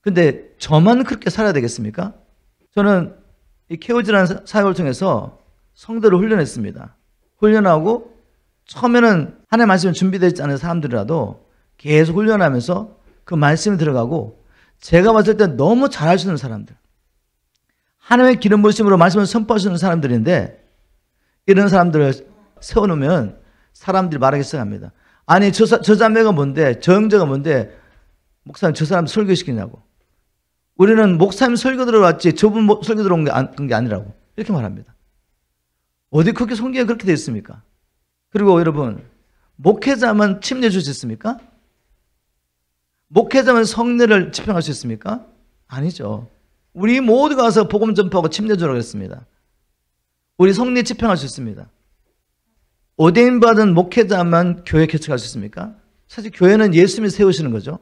근데 저만 그렇게 살아야 되겠습니까? 저는 이 케오지라는 사역을 통해서 성도를 훈련했습니다. 훈련하고 처음에는 하나님의 말씀이 준비되지 않은 사람들이라도 계속 훈련하면서 그 말씀이 들어가고 제가 봤을 때 너무 잘할 수 있는 사람들, 하나님의 기름 부으심으로 말씀을 선포할 수 있는 사람들인데 이런 사람들을 세워놓으면 사람들이 말하기 시작합니다. 아니 저 자매가 뭔데, 저 형제가 뭔데 목사님 저 사람 설교시키냐고. 우리는 목사님 설교 들어왔지 저분 설교 들어온 게 아니라고 이렇게 말합니다. 어디 그렇게 성경에 그렇게 되어 있습니까? 그리고 여러분, 목회자만 침례 줄 수 있습니까? 목회자만 성례를 집행할 수 있습니까? 아니죠. 우리 모두가 가서 복음 전파하고 침례 주라고 했습니다. 우리 성례 집행할 수 있습니다. 오대인 받은 목회자만 교회 개척할 수 있습니까? 사실 교회는 예수님이 세우시는 거죠.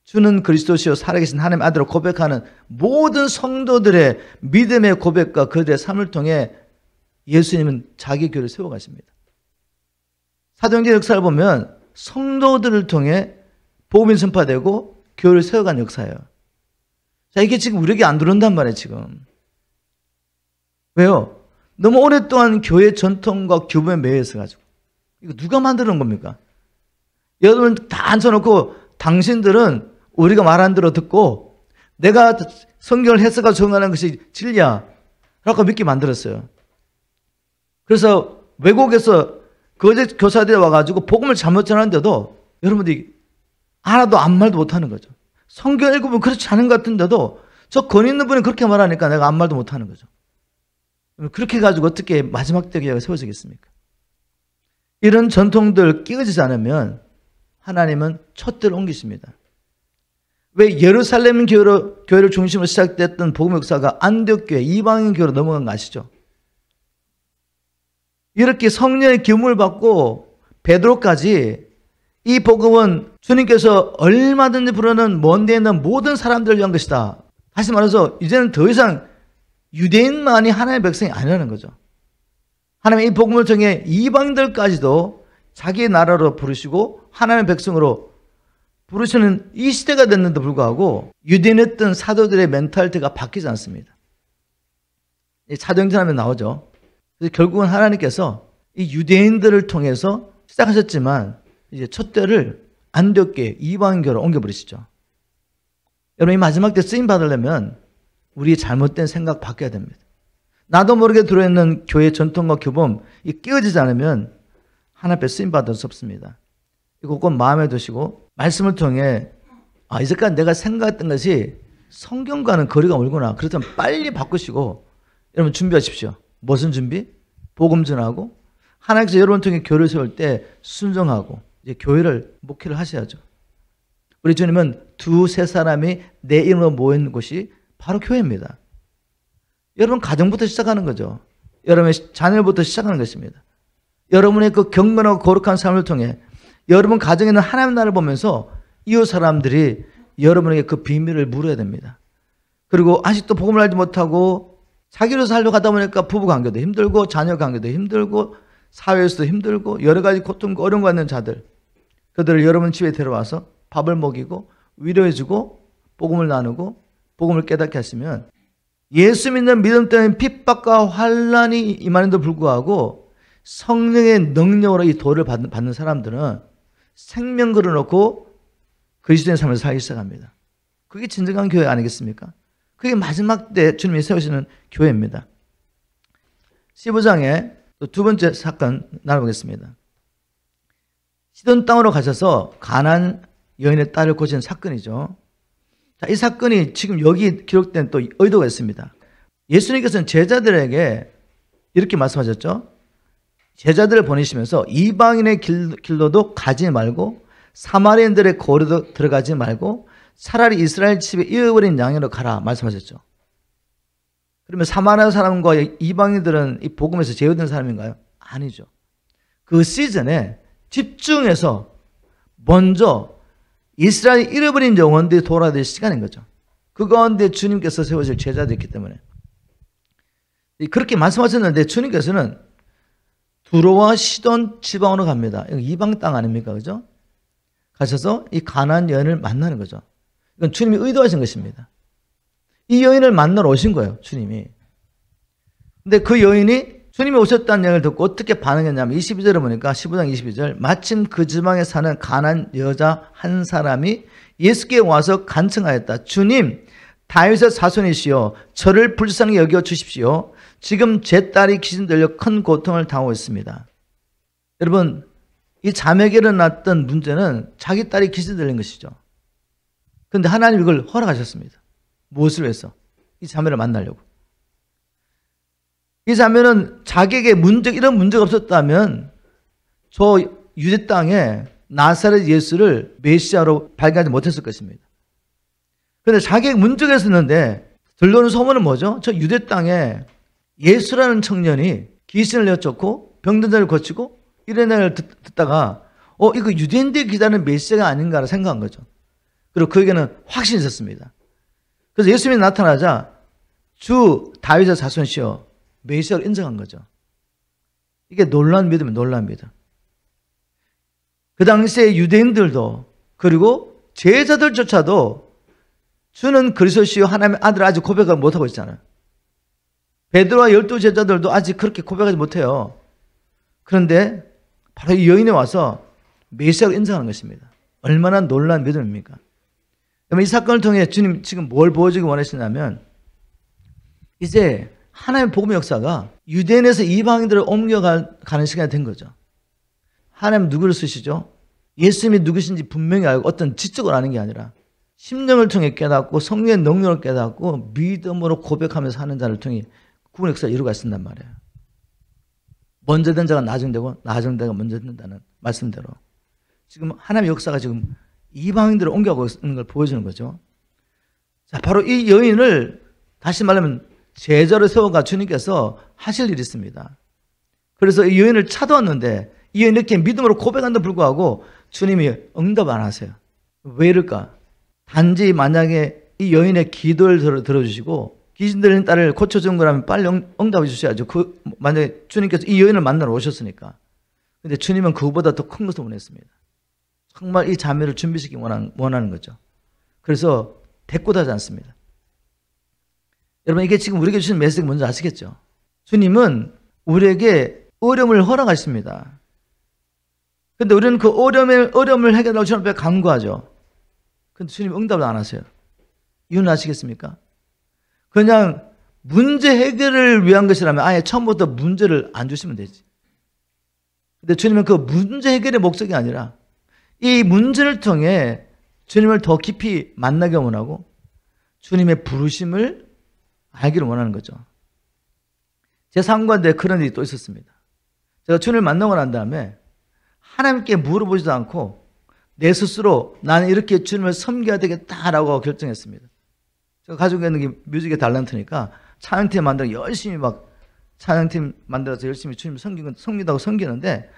주는 그리스도시요 살아계신 하나님의 아들을 고백하는 모든 성도들의 믿음의 고백과 그들의 삶을 통해 예수님은 자기 교회를 세워가십니다. 사도행전 역사를 보면 성도들을 통해 복음이 전파되고 교회를 세워간 역사예요. 자, 이게 지금 우리에게 안 들어온단 말이에요, 지금. 왜요? 너무 오랫동안 교회 전통과 규범에 매여 있어가지고. 이거 누가 만들어 놓은 겁니까? 여러분 다 앉혀놓고 당신들은 우리가 말한 대로 듣고 내가 성경을 해석하고 적용하는 것이 진리야 라고 믿게 만들었어요. 그래서 외국에서 거짓 교사들이 와가지고 복음을 잘못 전하는데도 여러분들이 하나도 아무 말도 못하는 거죠. 성경 읽으면 그렇지 않은 것 같은데도 저 권 있는 분이 그렇게 말하니까 내가 아무 말도 못하는 거죠. 그렇게 해가지고 어떻게 마지막 때 교회가 세워지겠습니까? 이런 전통들 끼어지지 않으면 하나님은 촛대를 옮기십니다. 왜 예루살렘 교회를 중심으로 시작됐던 복음 역사가 안디옥교회 이방인 교회로 넘어간 거 아시죠? 이렇게 성령의 기름을 받고 베드로까지 이 복음은 주님께서 얼마든지 부르는 먼 데에 있는 모든 사람들을 위한 것이다. 다시 말해서 이제는 더 이상 유대인만이 하나님의 백성이 아니라는 거죠. 하나님의 이 복음을 통해 이방인들까지도 자기의 나라로 부르시고 하나님의 백성으로 부르시는 이 시대가 됐는데 불구하고 유대인했던 사도들의 멘탈리티가 바뀌지 않습니다. 사도행전 하면 나오죠. 그래서 결국은 하나님께서 이 유대인들을 통해서 시작하셨지만 이제 첫 때를 안디옥교회 이방인교회로 옮겨버리시죠. 여러분, 이 마지막 때 쓰임 받으려면 우리의 잘못된 생각 바뀌어야 됩니다. 나도 모르게 들어있는 교회 전통과 규범 깨어지지 않으면 하나님 앞에 쓰임 받을 수 없습니다. 이거 꼭 마음에 두시고 말씀을 통해 이제까지 내가 생각했던 것이 성경과는 거리가 멀구나. 그렇다면 빨리 바꾸시고 여러분 준비하십시오. 무슨 준비? 복음 전하고 하나님께서 여러분 통해 교회를 세울 때 순종하고 이제 교회를 목회를 하셔야죠. 우리 주님은 두세 사람이 내 이름으로 모인 곳이 바로 교회입니다. 여러분 가정부터 시작하는 거죠. 여러분의 자녀부터 시작하는 것입니다. 여러분의 그 경건하고 거룩한 삶을 통해 여러분 가정에 있는 하나님 나라를 보면서 이웃 사람들이 여러분에게 그 비밀을 물어야 됩니다. 그리고 아직도 복음을 알지 못하고 자기로 살려고 하다 보니까 부부 관계도 힘들고 자녀 관계도 힘들고 사회에서도 힘들고 여러 가지 고통과 어려움 갖는 자들, 그들을 여러분 집에 데려와서 밥을 먹이고 위로해주고 복음을 나누고 복음을 깨닫게 하시면 예수 믿는 믿음 때문에 핍박과 환난이 임하는데도 불구하고 성령의 능력으로 이 도를 받는 사람들은 생명 걸어놓고 그리스도의 삶을 살기 시작합니다. 그게 진정한 교회 아니겠습니까? 그게 마지막 때 주님이 세우시는 교회입니다. 15장에 또 두 번째 사건 나눠보겠습니다. 시돈 땅으로 가셔서 가나안 여인의 딸을 고친 사건이죠. 자, 이 사건이 지금 여기 기록된 또 의도가 있습니다. 예수님께서는 제자들에게 이렇게 말씀하셨죠. 제자들을 보내시면서 이방인의 길로도 가지 말고 사마리아인들의 거리도 들어가지 말고 차라리 이스라엘 집에 잃어버린 양으로 가라 말씀하셨죠. 그러면 사마리아 사람과 이방인들은 이 복음에서 제외된 사람인가요? 아니죠. 그 시즌에 집중해서 먼저 이스라엘이 잃어버린 영혼들이 돌아야 될 시간인 거죠. 그 가운데 주님께서 세우실 제자들이 있기 때문에 그렇게 말씀하셨는데 주님께서는 두로와 시돈 지방으로 갑니다. 이방 땅 아닙니까? 그죠? 가셔서 이 가나안 여인을 만나는 거죠. 이건 주님이 의도하신 것입니다. 이 여인을 만나러 오신 거예요, 주님이. 근데 그 여인이 주님이 오셨다는 얘기를 듣고 어떻게 반응했냐면 22절에 보니까 15장 22절 마침 그 지방에 사는 가나안 여자 한 사람이 예수께 와서 간청하였다. 주님, 다윗의 자손이시여 저를 불쌍히 여겨 주십시오. 지금 제 딸이 귀신 들려 큰 고통을 당하고 있습니다. 여러분, 이 자매에게 일어났던 문제는 자기 딸이 귀신 들린 것이죠. 그런데 하나님 이걸 허락하셨습니다. 무엇을 위해서? 이 자매를 만나려고. 이 자매는 자기에게 이런 문제가 없었다면 저 유대 땅에 나사렛 예수를 메시아로 발견하지 못했을 것입니다. 그런데 자기에게 문제가 있었는데 들려오는 소문은 뭐죠? 저 유대 땅에 예수라는 청년이 귀신을 내쫓고 병든 자를 고치고 이런 얘기를 듣다가 이거 유대인들이 기다리는 메시아가 아닌가를 생각한 거죠. 그리고 그에게는 확신이 있었습니다. 그래서 예수님이 나타나자 주 다윗의 자손이시여 메시아를 인정한 거죠. 이게 놀라운 믿음이에요. 놀라운 믿음. 그 당시에 유대인들도 그리고 제자들조차도 주는 그리스도시요 하나님의 아들을 아직 고백을 못하고 있잖아요. 베드로와 12제자들도 아직 그렇게 고백하지 못해요. 그런데 바로 이 여인이 와서 메시아를 인정하는 것입니다. 얼마나 놀라운 믿음입니까? 이 사건을 통해 주님 지금 뭘 보여주기 원하시냐면 이제 하나님의 복음의 역사가 유대인에서 이방인들을 옮겨가는 시간이 된 거죠. 하나님 누구를 쓰시죠? 예수님이 누구신지 분명히 알고 어떤 지적을 아는 게 아니라 심령을 통해 깨닫고 성령의 능력을 깨닫고 믿음으로 고백하면서 하는 자를 통해 구원의 역사를 이루어가신단 말이에요. 먼저 된 자가 나중되고 나중되가 먼저 된다는 말씀대로 지금 하나님의 역사가 지금 이방인들을 옮겨가고 있는 걸 보여주는 거죠. 자, 바로 이 여인을 다시 말하면 제자로 세워가 주님께서 하실 일이 있습니다. 그래서 이 여인을 찾아왔는데 이 여인이 이렇게 믿음으로 고백한데도 불구하고 주님이 응답 안 하세요. 왜 이럴까? 단지 만약에 이 여인의 기도를 들어주시고 귀신 들린 딸을 고쳐준 거라면 빨리 응답해 주셔야죠. 만약에 주님께서 이 여인을 만나러 오셨으니까. 근데 주님은 그보다 더 큰 것을 원했습니다. 정말 이 자매를 준비시키기 원하는 거죠. 그래서 대꾸하지 않습니다. 여러분, 이게 지금 우리에게 주신 메시지가 뭔지 아시겠죠? 주님은 우리에게 어려움을 허락하십니다. 근데 우리는 그 어려움을 해결하고 주님 앞에 간구하죠. 근데 주님 응답을 안 하세요. 이유는 아시겠습니까? 그냥 문제 해결을 위한 것이라면 아예 처음부터 문제를 안 주시면 되지. 근데 주님은 그 문제 해결의 목적이 아니라 이 문제를 통해 주님을 더 깊이 만나게 원하고 주님의 부르심을 알기를 원하는 거죠. 제 상관대에 그런 일이 또 있었습니다. 제가 주님을 만나고 난 다음에 하나님께 물어보지도 않고 내 스스로 나는 이렇게 주님을 섬겨야 되겠다라고 결정했습니다. 제가 가지고 있는 게 뮤직의 달란트니까 찬양팀 만들어 열심히 찬양팀 만들어서 열심히 주님 섬기다고 섬기는데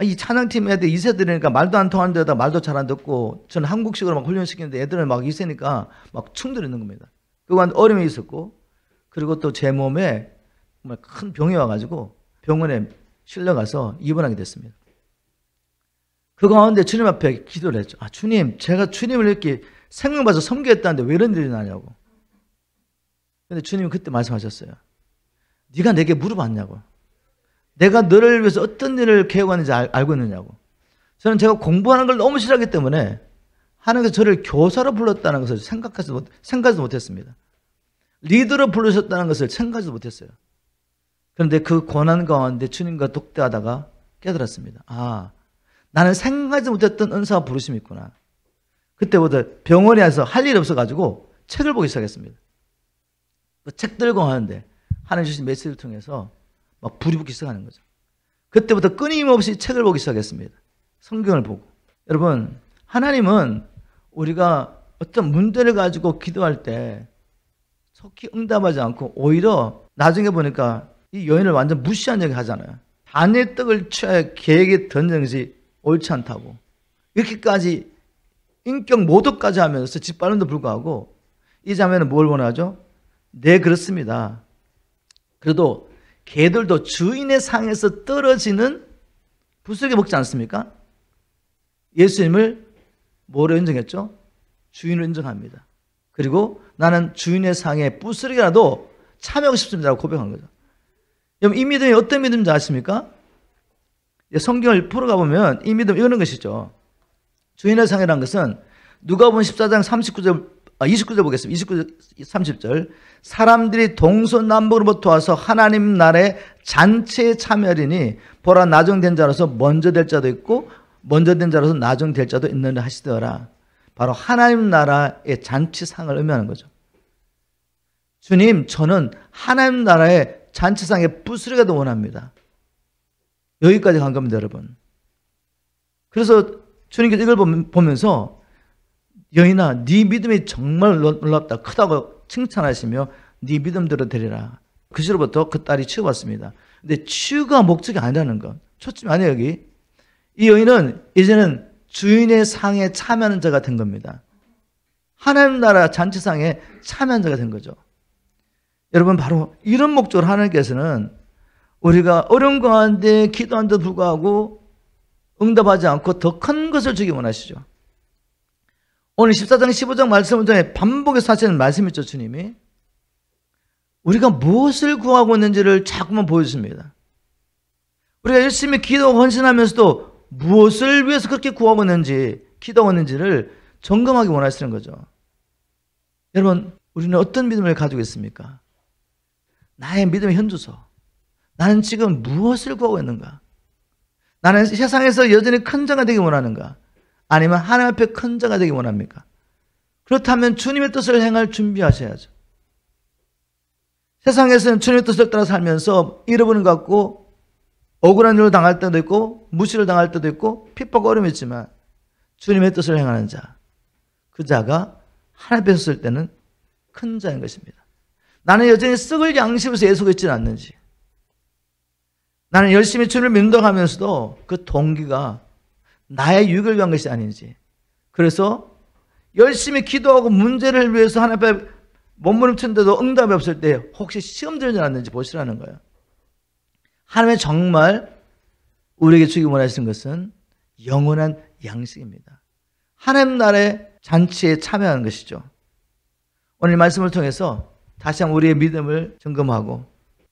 이 찬양팀 애들 2세들이니까 말도 안 통하는 데다 말도 잘 안 듣고 저는 한국식으로 막 훈련시키는데 애들은 막 2세니까 막 충돌이 있는 겁니다. 그간 어려움이 있었고 그리고 또 제 몸에 정말 큰 병이 와가지고 병원에 실려가서 입원하게 됐습니다. 그 가운데 주님 앞에 기도를 했죠. 주님, 제가 주님을 이렇게 생명받아서 섬기겠다는데 왜 이런 일이 나냐고. 근데 주님은 그때 말씀하셨어요. 네가 내게 물어봤냐고. 내가 너를 위해서 어떤 일을 계획하는지 알고 있느냐고. 저는 제가 공부하는 걸 너무 싫어하기 때문에 하나님께서 저를 교사로 불렀다는 것을 생각하지도 못했습니다. 리더로 부르셨다는 것을 생각하지도 못했어요. 그런데 그 고난 가운데 주님과 독대하다가 깨달았습니다. 나는 생각하지 못했던 은사와 부르심이 있구나. 그때부터 병원에 와서 할 일이 없어가지고 책을 보기 시작했습니다. 그 책 들고 하는데 하나님 주신 메시지를 통해서 막 불이 붙기 시작하는 거죠. 그때부터 끊임없이 책을 보기 시작했습니다. 성경을 보고. 여러분, 하나님은 우리가 어떤 문제를 가지고 기도할 때 속히 응답하지 않고 오히려 나중에 보니까 이 여인을 완전 무시한 얘기 하잖아요. 단의 떡을 취하여 개에게 던진 것이 옳지 않다고. 이렇게까지 인격 모독까지 하면서 짓밟는데도 불구하고 이 자매는 뭘 원하죠? 네, 그렇습니다. 그래도 개들도 주인의 상에서 떨어지는 부스러기 먹지 않습니까? 예수님을 뭐로 인정했죠? 주인을 인정합니다. 그리고 나는 주인의 상에 부스러기라도 참여하고 싶습니다라고 고백한 거죠. 여러분, 이 믿음이 어떤 믿음인지 아십니까? 성경을 풀어가 보면 이 믿음 이런 것이죠. 주인의 상이라는 것은 누가복음 14장 29절 보겠습니다. 29절 30절. 사람들이 동서남북으로부터 와서 하나님 나라의 잔치에 참여하리니 보라, 나중된 자로서 먼저 될 자도 있고 먼저 된 자로서 나중될 자도 있느니라 하시더라. 바로 하나님 나라의 잔치상을 의미하는 거죠. 주님, 저는 하나님 나라의 잔치상의 부스러기가 더 원합니다. 여기까지 간 겁니다, 여러분. 그래서 주님께서 이걸 보면서 여인아, 네 믿음이 정말 놀랍다, 크다고 칭찬하시며 네 믿음대로 되리라. 그 시로부터 그 딸이 치유받습니다. 근데 치유가 목적이 아니라는 것, 초점이 아니에요. 여기 이 여인은 이제는 주인의 상에 참여하는 자가 된 겁니다. 하나님 나라 잔치상에 참여한 자가 된 거죠. 여러분, 바로 이런 목적으로 하나님께서는 우리가 어려운 가운데 기도하는데도 불구하고 응답하지 않고 더 큰 것을 주기 원하시죠. 오늘 14장 15장 말씀을 통해 반복해서 하시는 말씀이 있죠. 주님이 우리가 무엇을 구하고 있는지를 자꾸만 보여주십니다. 우리가 열심히 기도하고 헌신하면서도 무엇을 위해서 그렇게 구하고 있는지, 기도하고 있는지를 점검하기 원하시는 거죠. 여러분, 우리는 어떤 믿음을 가지고 있습니까? 나의 믿음의 현주소. 나는 지금 무엇을 구하고 있는가? 나는 세상에서 여전히 큰 자가 되기 원하는가? 아니면 하나님 앞에 큰 자가 되기 원합니까? 그렇다면 주님의 뜻을 행할 준비하셔야죠. 세상에서는 주님의 뜻을 따라 살면서 잃어버린 것 같고 억울한 일을 당할 때도 있고 무시를 당할 때도 있고 핍박 어려움이 있지만 주님의 뜻을 행하는 자, 그 자가 하나님 앞에 섰을 때는 큰 자인 것입니다. 나는 여전히 썩을 양심에서 애쓰고 있지는 않는지, 나는 열심히 주님을 믿는다면서도 그 동기가 나의 유익을 위한 것이 아닌지, 그래서 열심히 기도하고 문제를 위해서 하나님 앞에 몸부림치는데도 응답이 없을 때 혹시 시험 들지 않는지 보시라는 거예요. 하나님의 정말 우리에게 주기 원하시는 것은 영원한 양식입니다. 하나님 나라의 잔치에 참여하는 것이죠. 오늘 말씀을 통해서 다시 한번 우리의 믿음을 점검하고,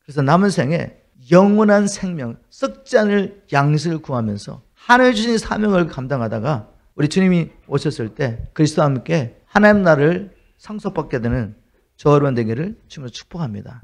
그래서 남은 생에 영원한 생명, 썩지 않을 양식을 구하면서 하나님이 주신 사명을 감당하다가 우리 주님이 오셨을 때 그리스도와 함께 하나님 나라를 상속받게 되는 저 여러분 되기를 주님으로 축복합니다.